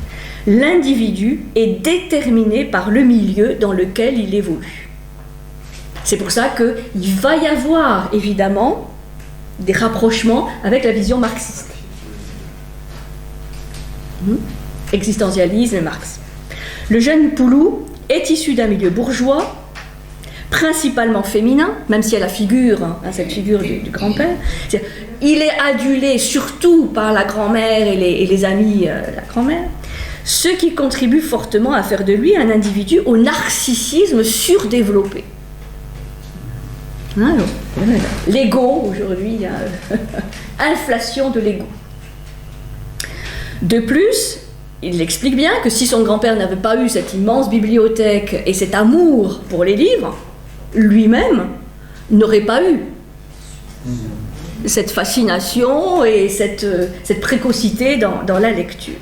L'individu est déterminé par le milieu dans lequel il évolue. C'est pour ça qu'il va y avoir, évidemment, des rapprochements avec la vision marxiste. Existentialisme et Marx. Le jeune Poulou est issu d'un milieu bourgeois, principalement féminin, même s'il y a la figure, cette figure du grand-père. Il est adulé surtout par la grand-mère et les amis de la grand-mère, ce qui contribue fortement à faire de lui un individu au narcissisme surdéveloppé. Alors, l'ego, aujourd'hui, il y a inflation de l'ego. De plus, il explique bien que si son grand-père n'avait pas eu cette immense bibliothèque et cet amour pour les livres, lui-même n'aurait pas eu cette fascination et cette précocité dans la lecture.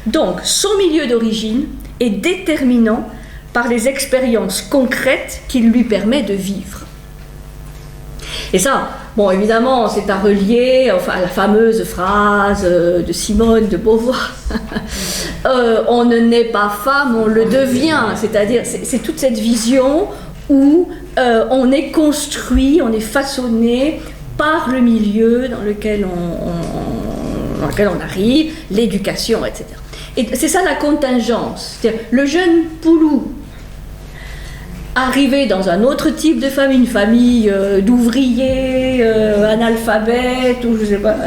Donc, son milieu d'origine est déterminant par les expériences concrètes qu'il lui permet de vivre. Et ça, bon, évidemment, c'est à relier à la fameuse phrase de Simone de Beauvoir. On ne naît pas femme, on le devient. C'est-à-dire, c'est toute cette vision où on est construit, on est façonné par le milieu dans lequel on arrive, l'éducation, etc. Et c'est ça la contingence. C'est-à-dire, le jeune Poulou, arrivé dans un autre type de famille, une famille d'ouvriers, analphabètes, ou je sais pas,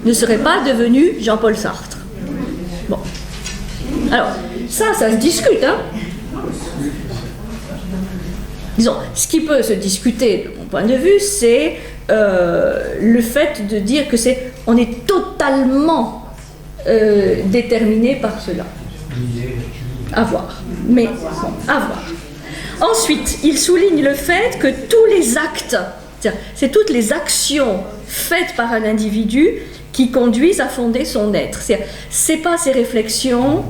ne serait pas devenu Jean-Paul Sartre. Bon. Alors, ça se discute, hein. Disons, ce qui peut se discuter, de mon point de vue, c'est le fait de dire que on est totalement déterminé par cela. À voir. Mais bon, à voir. Ensuite, il souligne le fait que tous les actes, c'est toutes les actions faites par un individu qui conduisent à fonder son être. C'est pas ses réflexions,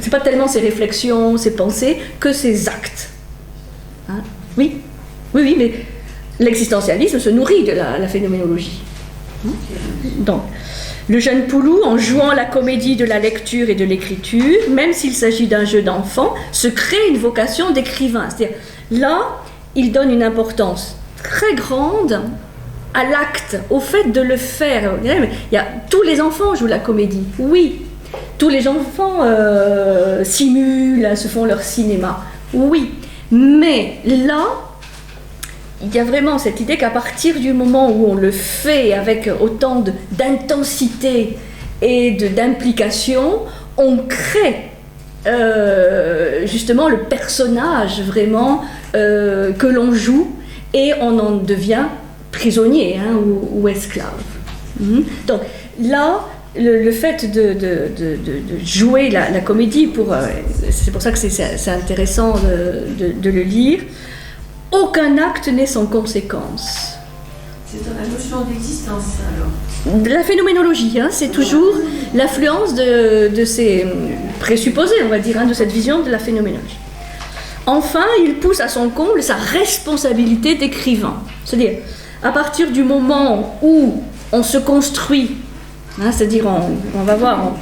c'est pas tellement ses réflexions, ses pensées, que ses actes. Hein? Oui, mais l'existentialisme se nourrit de la phénoménologie. Donc, le jeune Poulou, en jouant la comédie de la lecture et de l'écriture, même s'il s'agit d'un jeu d'enfant, se crée une vocation d'écrivain. C'est-à-dire, là, il donne une importance très grande à l'acte, au fait de le faire. Tous les enfants jouent la comédie, oui. Tous les enfants simulent, se font leur cinéma, oui. Mais là, il y a vraiment cette idée qu'à partir du moment où on le fait avec autant d'intensité et d'implication, on crée justement le personnage vraiment que l'on joue et on en devient prisonnier ou esclave. Donc là, le fait de jouer la comédie, c'est pour ça que c'est intéressant de le lire. Aucun acte n'est sans conséquence. C'est dans la notion d'existence, alors. La phénoménologie, c'est toujours l'influence de ces présupposés, on va dire, de cette vision de la phénoménologie. Enfin, il pousse à son comble sa responsabilité d'écrivain. C'est-à-dire, à partir du moment où on se construit, c'est-à-dire, on va voir,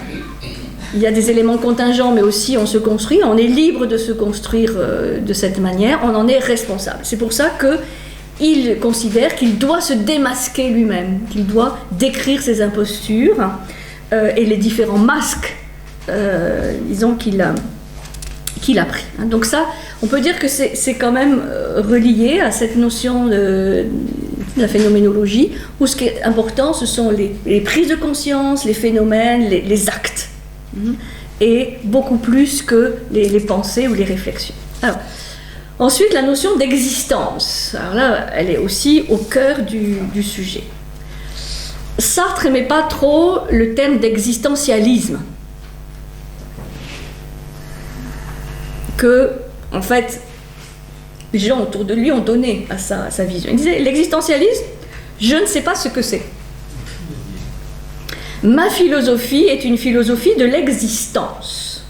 il y a des éléments contingents, mais aussi on se construit, on est libre de se construire de cette manière, on en est responsable. C'est pour ça qu'il considère qu'il doit se démasquer lui-même, qu'il doit décrire ses impostures et les différents masques, disons, qu'il a pris. Donc ça, on peut dire que c'est quand même relié à cette notion de la phénoménologie, où ce qui est important, ce sont les prises de conscience, les phénomènes, les actes. et beaucoup plus que les pensées ou les réflexions. Alors, ensuite, la notion d'existence. Alors là, elle est aussi au cœur du sujet. Sartre n'aimait pas trop le terme d'existentialisme. Que, en fait, les gens autour de lui ont donné à sa vision. Il disait, l'existentialisme, je ne sais pas ce que c'est. Ma philosophie est une philosophie de l'existence.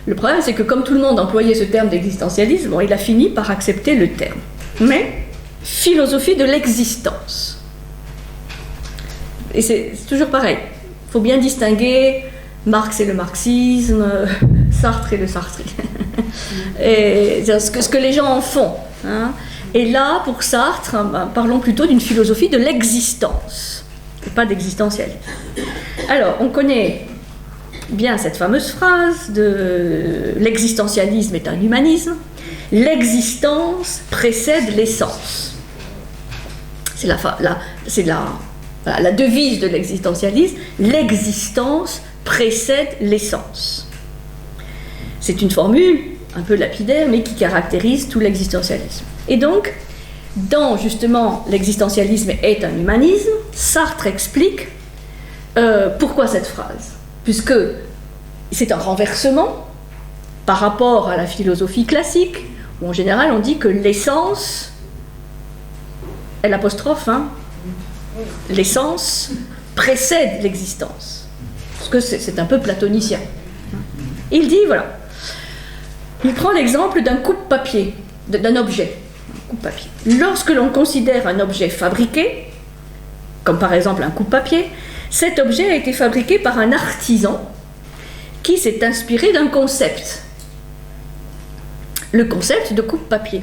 Le problème, c'est que comme tout le monde employait ce terme d'existentialisme, bon, il a fini par accepter le terme. Mais, philosophie de l'existence. Et c'est toujours pareil. Il faut bien distinguer Marx et le marxisme, Sartre et le sartrisme. Et ce que les gens en font. Hein. Et là, pour Sartre, parlons plutôt d'une philosophie de l'existence, et pas d'existentialisme. Alors, on connaît bien cette fameuse phrase de l'existentialisme est un humanisme, l'existence précède l'essence. C'est la devise de l'existentialisme, l'existence précède l'essence. C'est une formule un peu lapidaire, mais qui caractérise tout l'existentialisme. Et donc, dans justement l'existentialisme est un humanisme, Sartre explique pourquoi cette phrase. Puisque c'est un renversement par rapport à la philosophie classique, où en général on dit que l'essence, l'apostrophe, l'essence précède l'existence. Parce que c'est un peu platonicien. Il dit, voilà, il prend l'exemple d'un coupe-papier, d'un objet. Un coupe-papier. Lorsque l'on considère un objet fabriqué, comme par exemple un coupe-papier, cet objet a été fabriqué par un artisan qui s'est inspiré d'un concept. Le concept de coupe-papier.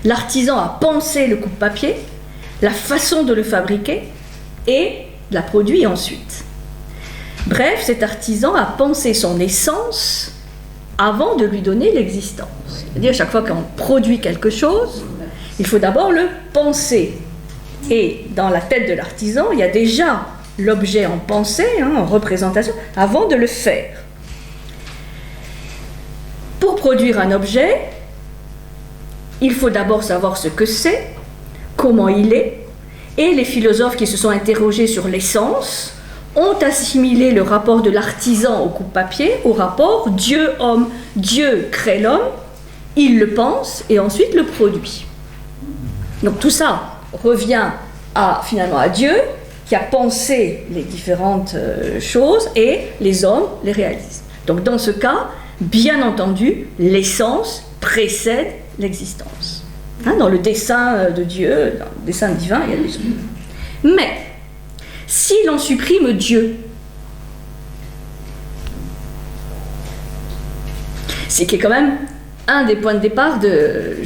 L'artisan a pensé le coupe-papier, la façon de le fabriquer et l'a produit ensuite. Bref, cet artisan a pensé son essence avant de lui donner l'existence. C'est-à-dire, à chaque fois qu'on produit quelque chose, il faut d'abord le penser. Et dans la tête de l'artisan, il y a déjà l'objet en pensée, en représentation, avant de le faire. Pour produire un objet, il faut d'abord savoir ce que c'est, comment il est, et les philosophes qui se sont interrogés sur l'essence ont assimilé le rapport de l'artisan au coupe-papier au rapport Dieu-homme. Dieu crée l'homme, il le pense et ensuite le produit. Donc tout ça revient finalement à Dieu qui a pensé les différentes choses et les hommes les réalisent. Donc dans ce cas, bien entendu, l'essence précède l'existence. Dans le dessein de Dieu, dans le dessein divin, il y a des hommes. Mais si l'on supprime Dieu, c'est qui est quand même un des points de départ de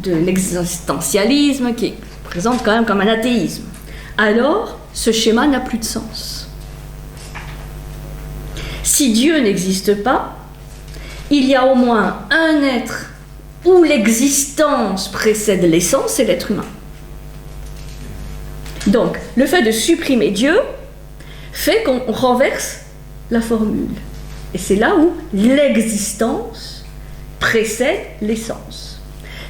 l'existentialisme, qui présente quand même comme un athéisme, alors ce schéma n'a plus de sens. Si Dieu n'existe pas, il y a au moins un être où l'existence précède l'essence, c'est l'être humain. Donc, le fait de supprimer Dieu fait qu'on renverse la formule. Et c'est là où l'existence précède l'essence.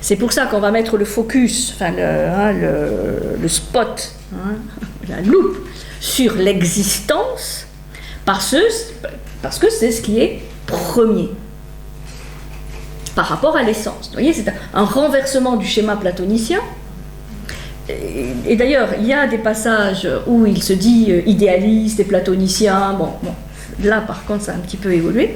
C'est pour ça qu'on va mettre le focus, le spot, la loupe sur l'existence, parce que c'est ce qui est premier par rapport à l'essence. Vous voyez, c'est un renversement du schéma platonicien. Et d'ailleurs, il y a des passages où il se dit idéaliste et platonicien. Bon, là, par contre, ça a un petit peu évolué.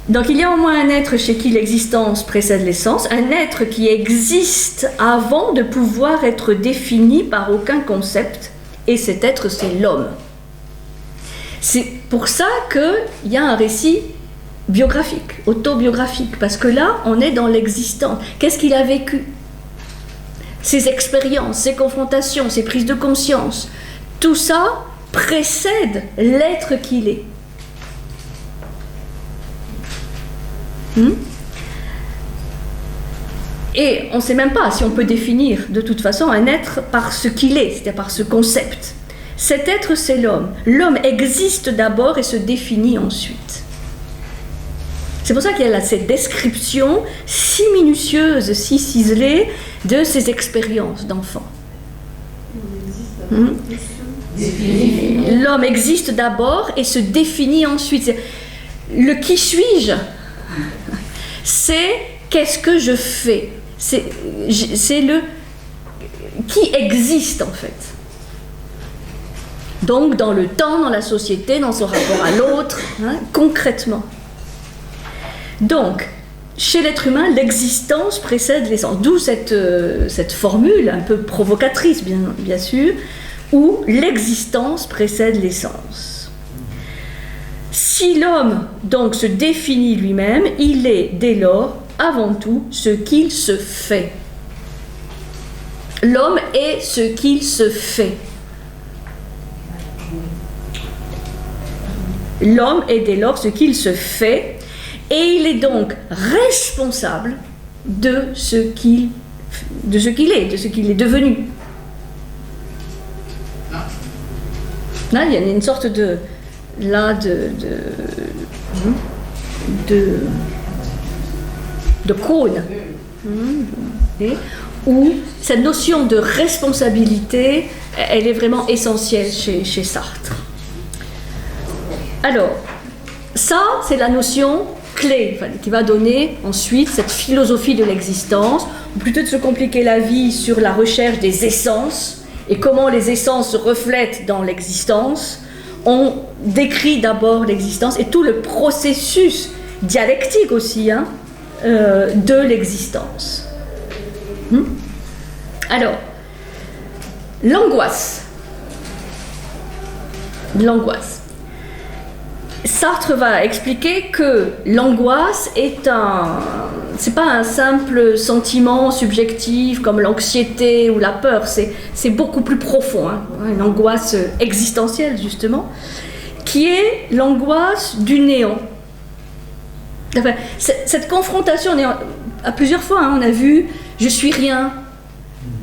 Donc, il y a au moins un être chez qui l'existence précède l'essence, un être qui existe avant de pouvoir être défini par aucun concept, et cet être, c'est l'homme. C'est pour ça qu'il y a un récit biographique, autobiographique, parce que là, on est dans l'existence. Qu'est-ce qu'il a vécu ? Ses expériences, ses confrontations, ses prises de conscience, tout ça précède l'être qu'il est. Et on ne sait même pas si on peut définir de toute façon un être par ce qu'il est, c'est-à-dire par ce concept. Cet être, c'est l'homme. L'homme existe d'abord et se définit ensuite. C'est pour ça qu'il y a là cette description si minutieuse, si ciselée de ces expériences d'enfant. L'homme existe d'abord et se définit ensuite. Le qui suis-je, c'est qu'est-ce que je fais. C'est le qui existe en fait. Donc dans le temps, dans la société, dans son rapport à l'autre, concrètement. Donc, chez l'être humain, l'existence précède l'essence. D'où cette formule un peu provocatrice, bien sûr, où l'existence précède l'essence. Si l'homme donc se définit lui-même, il est dès lors avant tout ce qu'il se fait. L'homme est ce qu'il se fait. L'homme est dès lors ce qu'il se fait, et il est donc responsable de ce qu'il est, de ce qu'il est devenu. Là, il y a une sorte de cône, où cette notion de responsabilité, elle est vraiment essentielle chez Sartre. Alors, ça, c'est la notion clé qui va donner ensuite cette philosophie de l'existence, ou plutôt de se compliquer la vie sur la recherche des essences et comment les essences se reflètent dans l'existence. On décrit d'abord l'existence et tout le processus dialectique aussi de l'existence. Alors, l'angoisse. Sartre va expliquer que l'angoisse c'est pas un simple sentiment subjectif comme l'anxiété ou la peur, c'est beaucoup plus profond, une angoisse existentielle justement, qui est l'angoisse du néant. Enfin, cette confrontation, à plusieurs fois, on a vu « je suis rien »,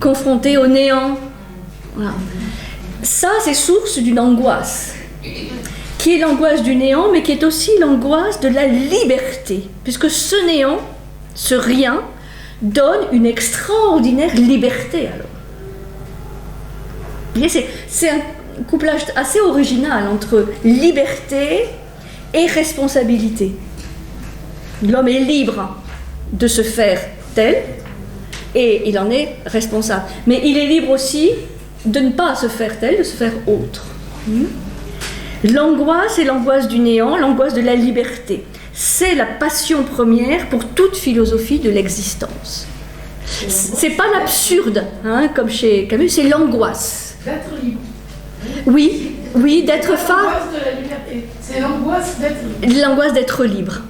confronté au néant. Voilà. Ça, c'est source d'une angoisse, qui est l'angoisse du néant, mais qui est aussi l'angoisse de la liberté, puisque ce néant, ce rien, donne une extraordinaire liberté alors. Vous voyez, c'est un couplage assez original entre liberté et responsabilité. L'homme est libre de se faire tel, et il en est responsable. Mais il est libre aussi de ne pas se faire tel, de se faire autre. L'angoisse est l'angoisse du néant, l'angoisse de la liberté. C'est la passion première pour toute philosophie de l'existence. C'est pas l'absurde, comme chez Camus, c'est l'angoisse. D'être libre. Oui, d'être femme. L'angoisse de la liberté. C'est l'angoisse d'être libre. L'angoisse d'être libre.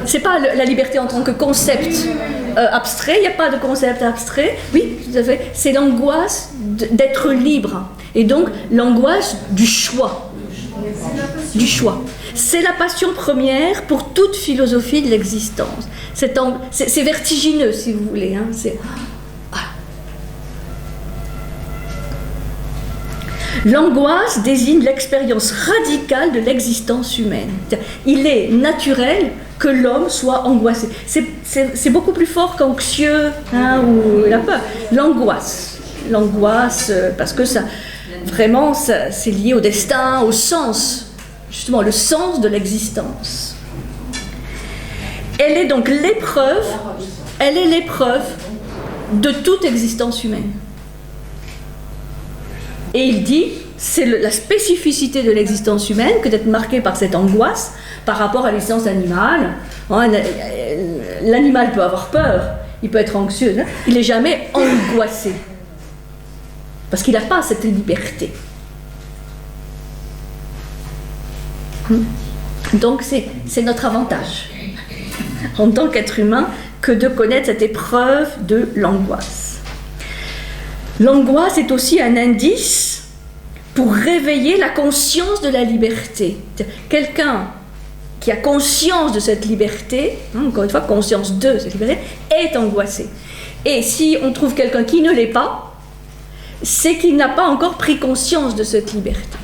C'est pas la liberté en tant que concept abstrait, il n'y a pas de concept abstrait. Oui, tout à fait. C'est l'angoisse d'être libre. Et donc l'angoisse du choix. C'est la passion première pour toute philosophie de l'existence. C'est vertigineux, si vous voulez. L'angoisse désigne l'expérience radicale de l'existence humaine. Il est naturel que l'homme soit angoissé. C'est beaucoup plus fort qu'anxieux ou la peur. L'angoisse, parce que ça, vraiment, c'est lié au destin, au sens, justement, le sens de l'existence. Elle est donc l'épreuve de toute existence humaine. Et il dit, c'est la spécificité de l'existence humaine que d'être marquée par cette angoisse par rapport à l'existence animale. L'animal peut avoir peur, il peut être anxieux, il n'est jamais angoissé. Parce qu'il n'a pas cette liberté. Donc c'est notre avantage, en tant qu'être humain, que de connaître cette épreuve de l'angoisse. L'angoisse est aussi un indice pour réveiller la conscience de la liberté. Quelqu'un qui a conscience de cette liberté, encore une fois, conscience de cette liberté, est angoissé. Et si on trouve quelqu'un qui ne l'est pas, c'est qu'il n'a pas encore pris conscience de cette liberté.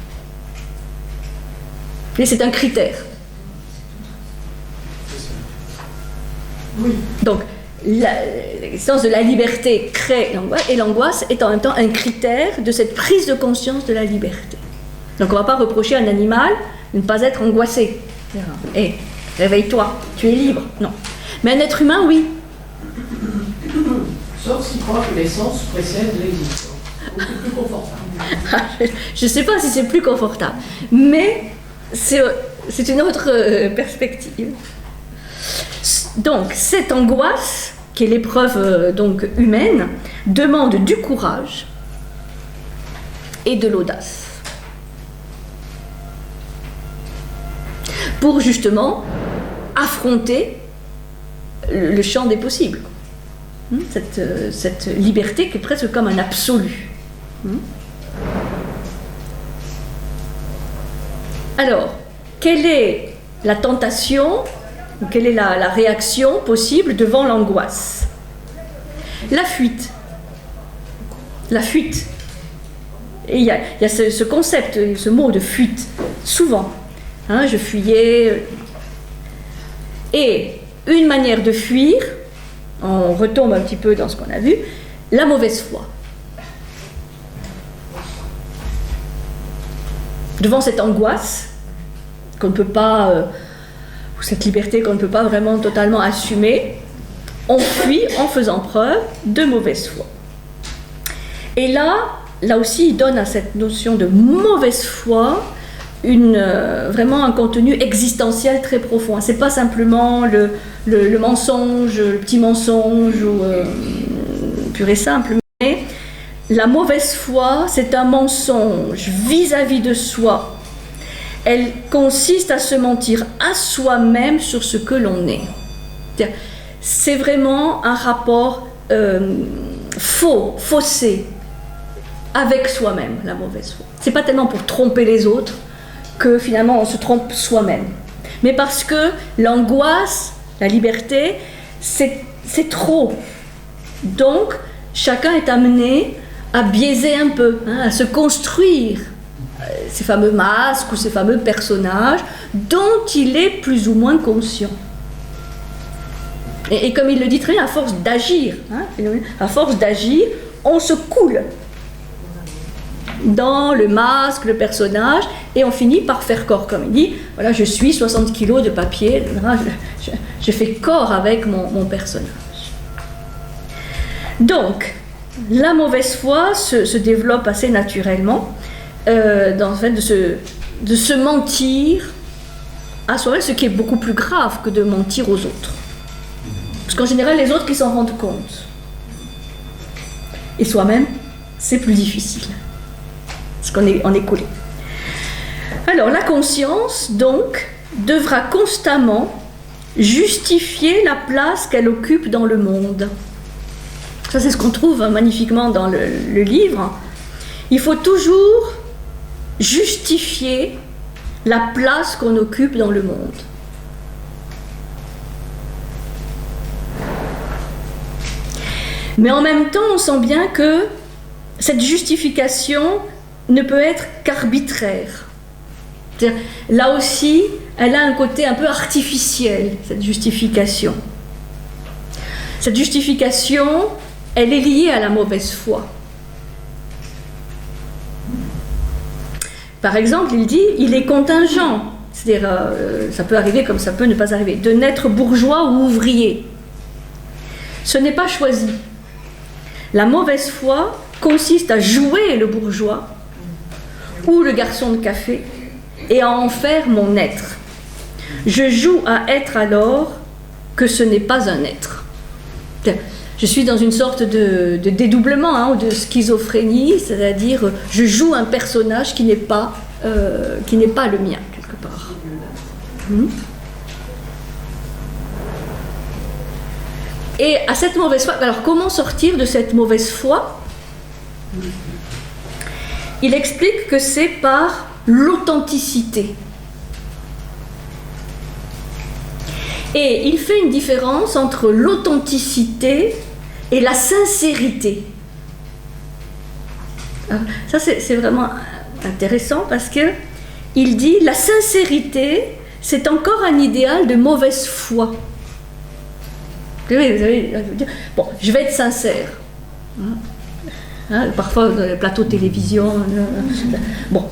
Et c'est un critère. Oui. Donc, l'existence de la liberté crée l'angoisse, et l'angoisse est en même temps un critère de cette prise de conscience de la liberté. Donc on ne va pas reprocher à un animal de ne pas être angoissé. Hé, réveille-toi, tu es libre. Non. Mais un être humain, oui. Sauf s'il croit que l'essence précède l'existence. Beaucoup plus confortable. Je ne sais pas si c'est plus confortable, mais c'est une autre perspective. Donc, cette angoisse, qui est l'épreuve donc humaine, demande du courage et de l'audace. Pour justement affronter le champ des possibles. Cette liberté qui est presque comme un absolu. Alors, quelle est la tentation, quelle est la réaction possible devant l'angoisse? La fuite. La fuite. Et il y a ce concept, ce mot de fuite, souvent. Je fuyais. Et une manière de fuir, on retombe un petit peu dans ce qu'on a vu, la mauvaise foi. Devant cette angoisse qu'on ne peut pas, ou cette liberté qu'on ne peut pas vraiment totalement assumer, on fuit en faisant preuve de mauvaise foi. Et là aussi, il donne à cette notion de mauvaise foi vraiment un contenu existentiel très profond. C'est pas simplement le mensonge, le petit mensonge ou pur et simple, mais la mauvaise foi, c'est un mensonge vis-à-vis de soi. Elle consiste à se mentir à soi-même sur ce que l'on est. C'est vraiment un rapport faussé avec soi-même, la mauvaise foi. C'est pas tellement pour tromper les autres que finalement on se trompe soi-même, mais parce que l'angoisse, la liberté, c'est trop. Donc chacun est amené à biaiser un peu, à se construire ces fameux masques ou ces fameux personnages dont il est plus ou moins conscient. Et comme il le dit très bien, à force d'agir, on se coule dans le masque, le personnage, et on finit par faire corps, comme il dit, voilà, je suis 60 kilos de papier, je fais corps avec mon personnage. Donc, la mauvaise foi se développe assez naturellement dans le fait de se mentir à soi-même, ce qui est beaucoup plus grave que de mentir aux autres. Parce qu'en général, les autres qui s'en rendent compte. Et soi-même, c'est plus difficile. Parce qu'on est collé. Alors, la conscience, donc, devra constamment justifier la place qu'elle occupe dans le monde. Ça, c'est ce qu'on trouve magnifiquement dans le livre. Il faut toujours justifier la place qu'on occupe dans le monde. Mais en même temps, on sent bien que cette justification ne peut être qu'arbitraire. C'est-à-dire, là aussi, elle a un côté un peu artificiel, cette justification. Cette justification, elle est liée à la mauvaise foi. Par exemple, il dit, il est contingent, c'est-à-dire, ça peut arriver comme ça peut ne pas arriver, de naître bourgeois ou ouvrier. Ce n'est pas choisi. La mauvaise foi consiste à jouer le bourgeois ou le garçon de café et à en faire mon être. Je joue à être alors que ce n'est pas un être. Je suis dans une sorte de dédoublement ou de schizophrénie, c'est-à-dire je joue un personnage qui n'est pas le mien, quelque part. Et à cette mauvaise foi, alors comment sortir de cette mauvaise foi? Il explique que c'est par l'authenticité. Et il fait une différence entre l'authenticité et la sincérité. Alors, ça, c'est vraiment intéressant parce que il dit la sincérité, c'est encore un idéal de mauvaise foi. Vous avez, bon, je vais être sincère. Parfois, dans les plateaux de télévision, bon,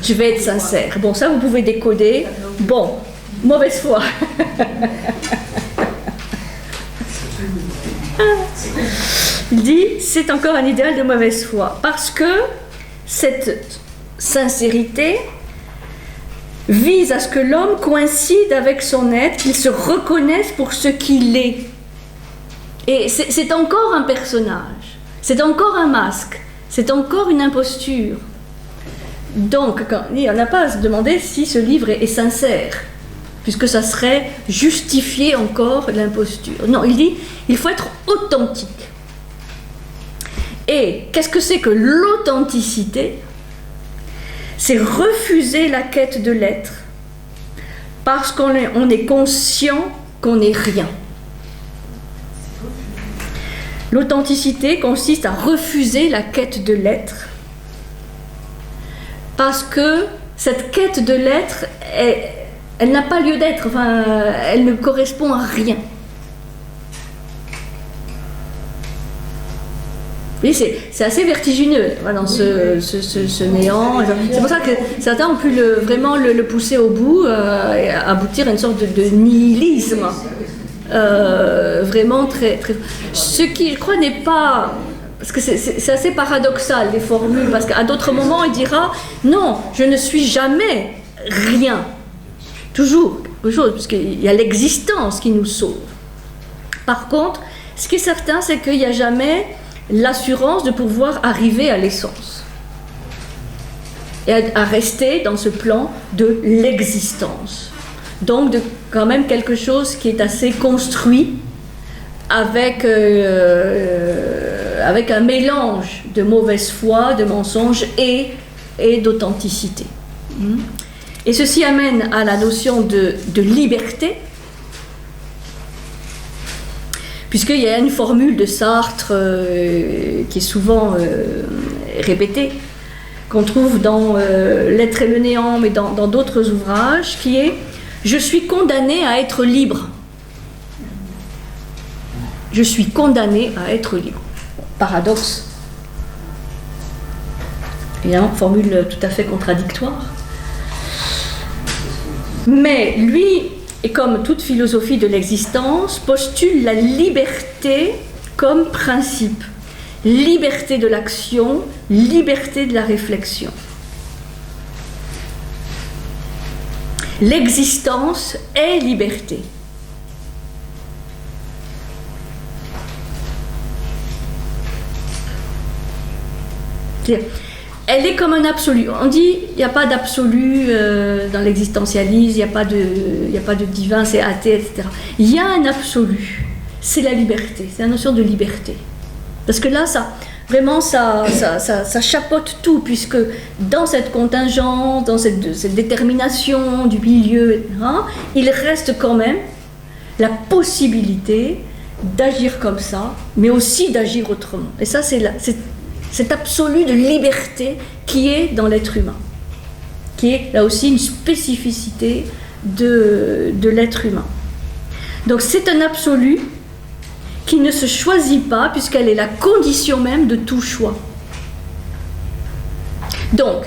je vais être sincère. Bon, ça, vous pouvez décoder. Bon, mauvaise foi. Il dit, c'est encore un idéal de mauvaise foi. Parce que cette sincérité vise à ce que l'homme coïncide avec son être, qu'il se reconnaisse pour ce qu'il est. Et c'est encore un personnage, c'est encore un masque, c'est encore une imposture. Donc, on n'a pas à se demander si ce livre est sincère, puisque ça serait justifier encore l'imposture. Non, il dit, il faut être authentique. Et qu'est-ce que c'est que l'authenticité ? C'est refuser la quête de l'être, parce qu'on est conscient qu'on n'est rien. L'authenticité consiste à refuser la quête de l'être, parce que cette quête de l'être, elle n'a pas lieu d'être, enfin, elle ne correspond à rien. Oui, c'est assez vertigineux dans ce néant. C'est pour ça que certains ont pu vraiment le pousser au bout et aboutir à une sorte de nihilisme. Vraiment très, très... Ce qui, je crois, n'est pas... Parce que c'est assez paradoxal, les formules, parce qu'à d'autres moments, il dira « Non, je ne suis jamais rien. Toujours quelque chose, parce qu'il y a l'existence qui nous sauve. » Par contre, ce qui est certain, c'est qu'il n'y a jamais l'assurance de pouvoir arriver à l'essence. Et à rester dans ce plan de l'existence. Donc, quand même quelque chose qui est assez construit avec un mélange de mauvaise foi, de mensonge et d'authenticité. Et ceci amène à la notion de liberté, puisqu'il y a une formule de Sartre qui est souvent répétée, qu'on trouve dans L'être et le néant, mais dans d'autres ouvrages, qui est « Je suis condamné à être libre ». Je suis condamné à être libre. Paradoxe. Évidemment, formule tout à fait contradictoire. Mais lui, et comme toute philosophie de l'existence, postule la liberté comme principe. Liberté de l'action, liberté de la réflexion. L'existence est liberté. Elle est comme un absolu. On dit il n'y a pas d'absolu dans l'existentialisme, il n'y a pas de divin, c'est athée, etc. Il y a un absolu, c'est la liberté, c'est la notion de liberté. Parce que là, ça chapeaute tout, puisque dans cette contingence, dans cette détermination du milieu, etc., il reste quand même la possibilité d'agir comme ça, mais aussi d'agir autrement. Et ça, c'est cet absolu de liberté qui est dans l'être humain, qui est là aussi une spécificité de l'être humain. Donc c'est un absolu qui ne se choisit pas, puisqu'elle est la condition même de tout choix. Donc,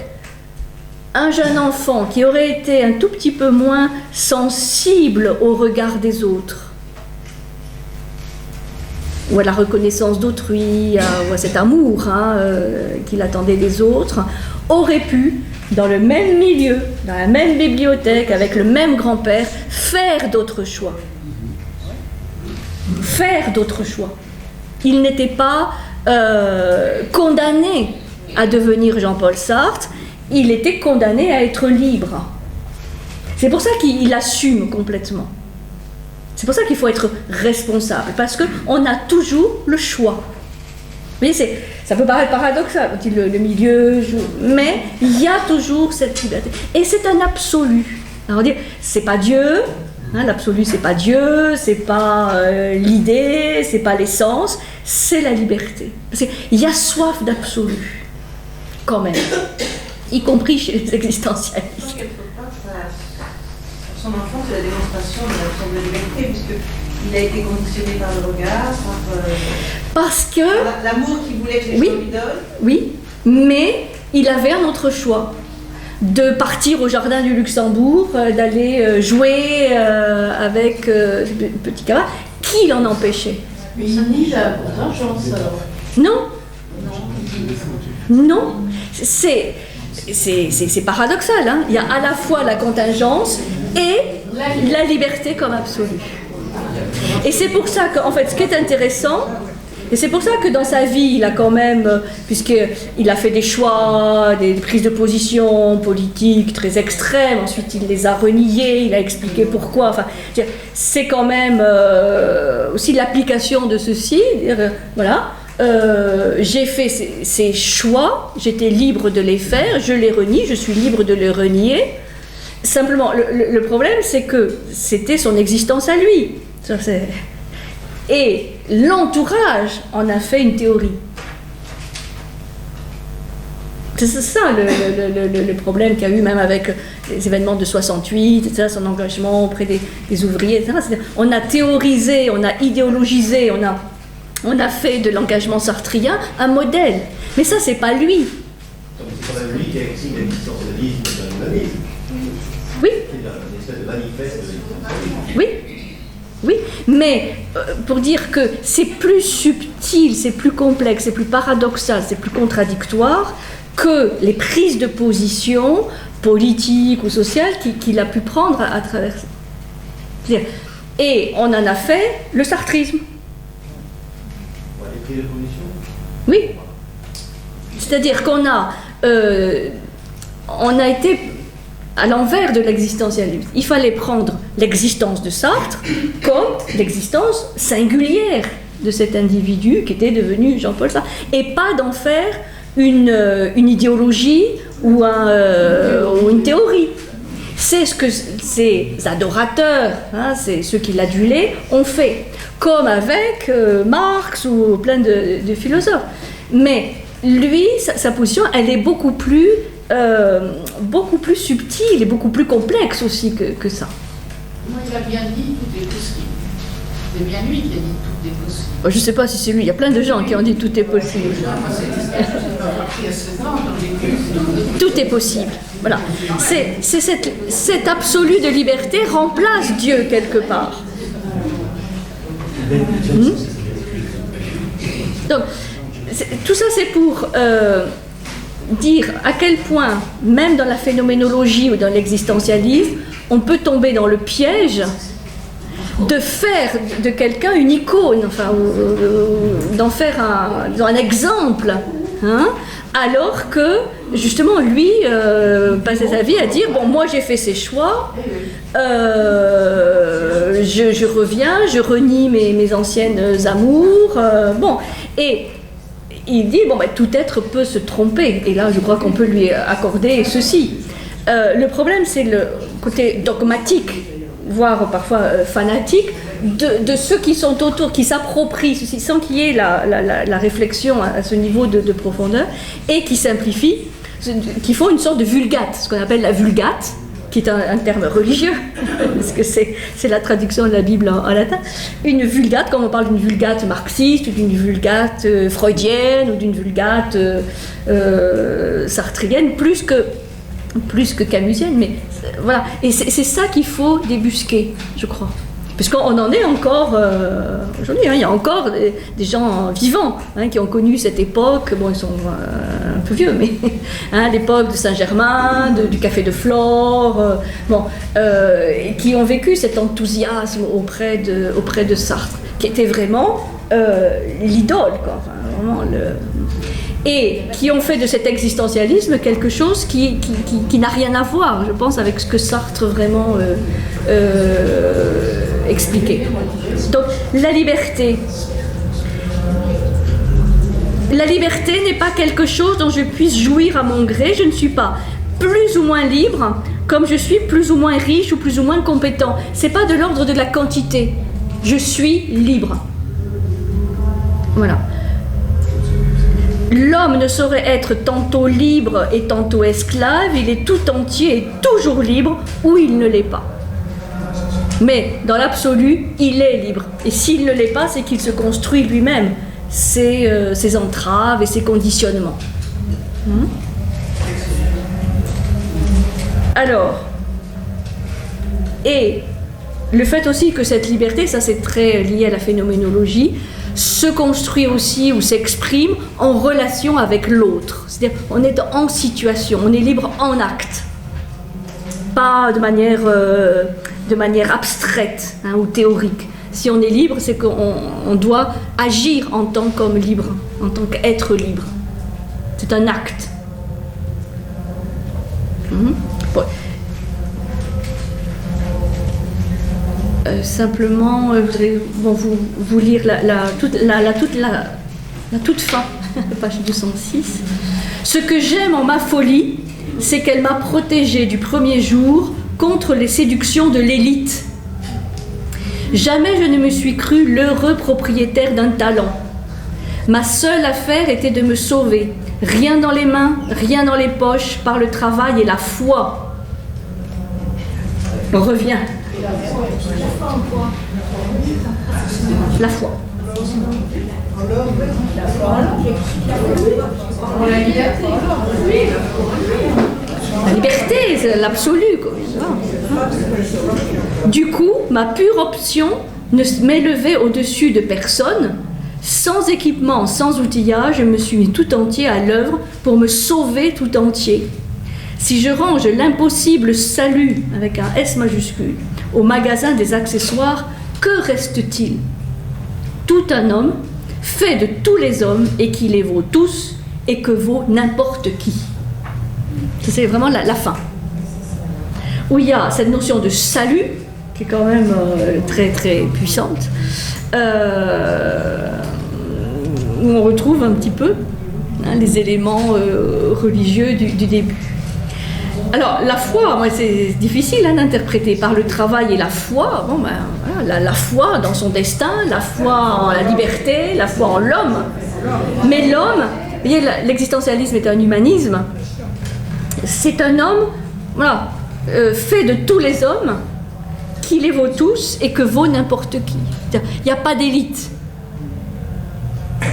un jeune enfant qui aurait été un tout petit peu moins sensible au regard des autres, ou à la reconnaissance d'autrui, ou à cet amour qu'il attendait des autres, aurait pu, dans le même milieu, dans la même bibliothèque, avec le même grand-père, faire d'autres choix. Faire d'autres choix. Il n'était pas condamné à devenir Jean-Paul Sartre, il était condamné à être libre. C'est pour ça qu'il assume complètement. C'est pour ça qu'il faut être responsable, parce qu'on a toujours le choix. Vous voyez, ça peut paraître paradoxal, le milieu joue, mais il y a toujours cette liberté. Et c'est un absolu. Alors on dit, c'est pas Dieu, l'absolu c'est pas Dieu, c'est pas l'idée, c'est pas l'essence, c'est la liberté. Parce qu'il y a soif d'absolu. quand même, y compris chez les existentialistes. Quelque part, son enfance, c'est la démonstration de la forme de liberté, puisqu'il a été conditionné par le regard, Parce que... par l'amour qu'il voulait que les Oui. gens lui donnent. Oui, mais il avait un autre choix. De partir au jardin du Luxembourg, d'aller jouer avec petit camarade. Qui l'en empêchait? Mais il dit a pourtant chance alors. Non. Non. C'est paradoxal. Hein. Il y a à la fois la contingence et la liberté comme absolue. Et c'est pour ça qu'en fait, ce qui est intéressant, et c'est pour ça que dans sa vie, il a quand même, puisqu'il a fait des choix, des prises de position politiques très extrêmes, ensuite il les a reniées, il a expliqué pourquoi, enfin, c'est quand même aussi l'application de ceci, voilà, j'ai fait ces choix, j'étais libre de les faire, je les renie, je suis libre de les renier. Simplement, le problème, c'est que c'était son existence à lui. Ça, et l'entourage en a fait une théorie. C'est ça le problème qu'il y a eu même avec les événements de 68, etc., son engagement auprès des ouvriers, etc. On a théorisé, on a idéologisé, on a fait de l'engagement sartrien un modèle. Mais ça, c'est pas lui. C'est quand même lui qui a écrit l'existentialisme de l'humanisme. Oui. C'est une espèce de manifeste de l'existentialisme. Oui. Oui, mais pour dire que c'est plus subtil, c'est plus complexe, c'est plus paradoxal, c'est plus contradictoire que les prises de position politiques ou sociales qu'il a pu prendre à travers. Et on en a fait le sartrisme. Les prises de position. Oui. C'est-à-dire qu'on a été à l'envers de l'existentialisme. Il fallait prendre l'existence de Sartre comme l'existence singulière de cet individu qui était devenu Jean-Paul Sartre, et pas d'en faire une idéologie ou une théorie. C'est ce que ces adorateurs, hein, c'est ceux qui l'adulaient, ont fait, comme avec Marx ou plein de philosophes. Mais lui, sa position, elle est beaucoup plus subtile et beaucoup plus complexe aussi que ça. Moi, il a bien dit tout est possible. C'est bien lui qui a dit tout est possible. Je ne sais pas si c'est lui, il y a plein de gens qui ont dit tout est possible. Tout est possible. Voilà. C'est cet absolu de liberté remplace Dieu quelque part. Donc, tout ça c'est pour dire à quel point, même dans la phénoménologie ou dans l'existentialisme, on peut tomber dans le piège de faire de quelqu'un une icône, enfin, d'en faire un exemple, hein, alors que justement lui passait sa vie à dire bon, moi j'ai fait ces choix, je reviens, je renie mes anciennes amours, bon, et il dit bon, tout être peut se tromper, et là je crois qu'on peut lui accorder ceci. Le problème, c'est le côté dogmatique, voire parfois fanatique, de ceux qui sont autour, qui s'approprient ceci sans qu'il y ait la réflexion à ce niveau de profondeur, et qui simplifient, qui font une sorte de vulgate, ce qu'on appelle la vulgate, qui est un terme religieux, parce que c'est la traduction de la Bible en latin. Une vulgate, comme on parle d'une vulgate marxiste, ou d'une vulgate freudienne, ou d'une vulgate sartrienne, plus que camusienne, mais voilà. Et c'est ça qu'il faut débusquer, je crois. Parce qu'on en est encore aujourd'hui, hein, il y a encore des gens vivants, hein, qui ont connu cette époque, bon, ils sont un peu vieux, mais hein, l'époque de Saint-Germain, du Café de Flore, et qui ont vécu cet enthousiasme auprès de Sartre, qui était vraiment l'idole, quoi, enfin, vraiment et qui ont fait de cet existentialisme quelque chose qui n'a rien à voir, je pense, avec ce que Sartre vraiment expliquait. Donc, la liberté n'est pas quelque chose dont je puisse jouir à mon gré, je ne suis pas plus ou moins libre, comme je suis plus ou moins riche ou plus ou moins compétent. C'est pas de l'ordre de la quantité, je suis libre. Voilà. L'homme ne saurait être tantôt libre et tantôt esclave, il est tout entier et toujours libre ou il ne l'est pas. Mais dans l'absolu, il est libre. Et s'il ne l'est pas, c'est qu'il se construit lui-même ses entraves et ses conditionnements. Alors, et le fait aussi que cette liberté, ça c'est très lié à la phénoménologie, se construit aussi ou s'exprime en relation avec l'autre. C'est-à-dire, on est en situation, on est libre en acte, pas de manière abstraite ou théorique. Si on est libre, c'est qu'on doit agir en tant qu'homme libre, en tant qu'être libre. C'est un acte. Bon. Simplement, je voudrais vous lire la toute fin, page 206. Ce que j'aime en ma folie, c'est qu'elle m'a protégée du premier jour contre les séductions de l'élite. Jamais je ne me suis cru l'heureux propriétaire d'un talent. Ma seule affaire était de me sauver. Rien dans les mains, rien dans les poches, par le travail et la foi. On revient. La foi. La liberté, c'est l'absolu. Du coup, ma pure option ne m'élevait au-dessus de personne. Sans équipement, sans outillage, je me suis mis tout entier à l'œuvre pour me sauver tout entier. Si je range l'impossible salut, avec un S majuscule, au magasin des accessoires, que reste-t-il? Tout un homme, fait de tous les hommes, et qui les vaut tous, et que vaut n'importe qui. C'est vraiment la fin. Où il y a cette notion de salut, qui est quand même très très puissante, où on retrouve un petit peu les éléments religieux du début. Alors, la foi, moi, c'est difficile d'interpréter par le travail et la foi. Bon, voilà, la foi dans son destin, la foi en la liberté, la foi en l'homme. Mais l'homme, vous voyez, l'existentialisme est un humanisme. C'est un homme, voilà, fait de tous les hommes, qui les vaut tous et que vaut n'importe qui. Il n'y a pas d'élite.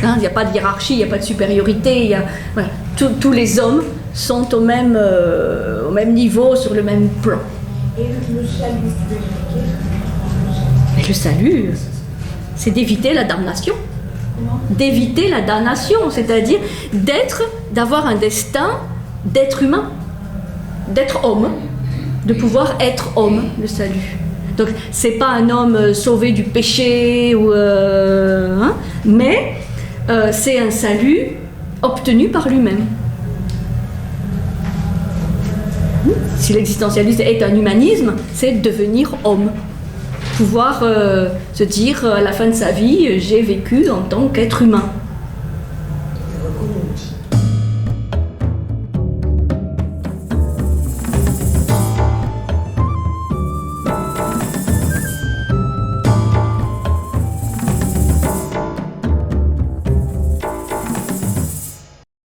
Il n'y a pas de hiérarchie, il n'y a pas de supériorité. Voilà, tous les hommes sont au même niveau, sur le même plan. Et le salut, tu veux expliquer? Et le salut, c'est d'éviter la damnation. D'éviter la damnation, c'est-à-dire d'avoir un destin d'être humain, d'être homme, de pouvoir être homme, le salut. Donc, c'est pas un homme sauvé du péché, mais c'est un salut obtenu par lui-même. Si l'existentialisme est un humanisme, c'est devenir homme. Pouvoir se dire à la fin de sa vie, j'ai vécu en tant qu'être humain.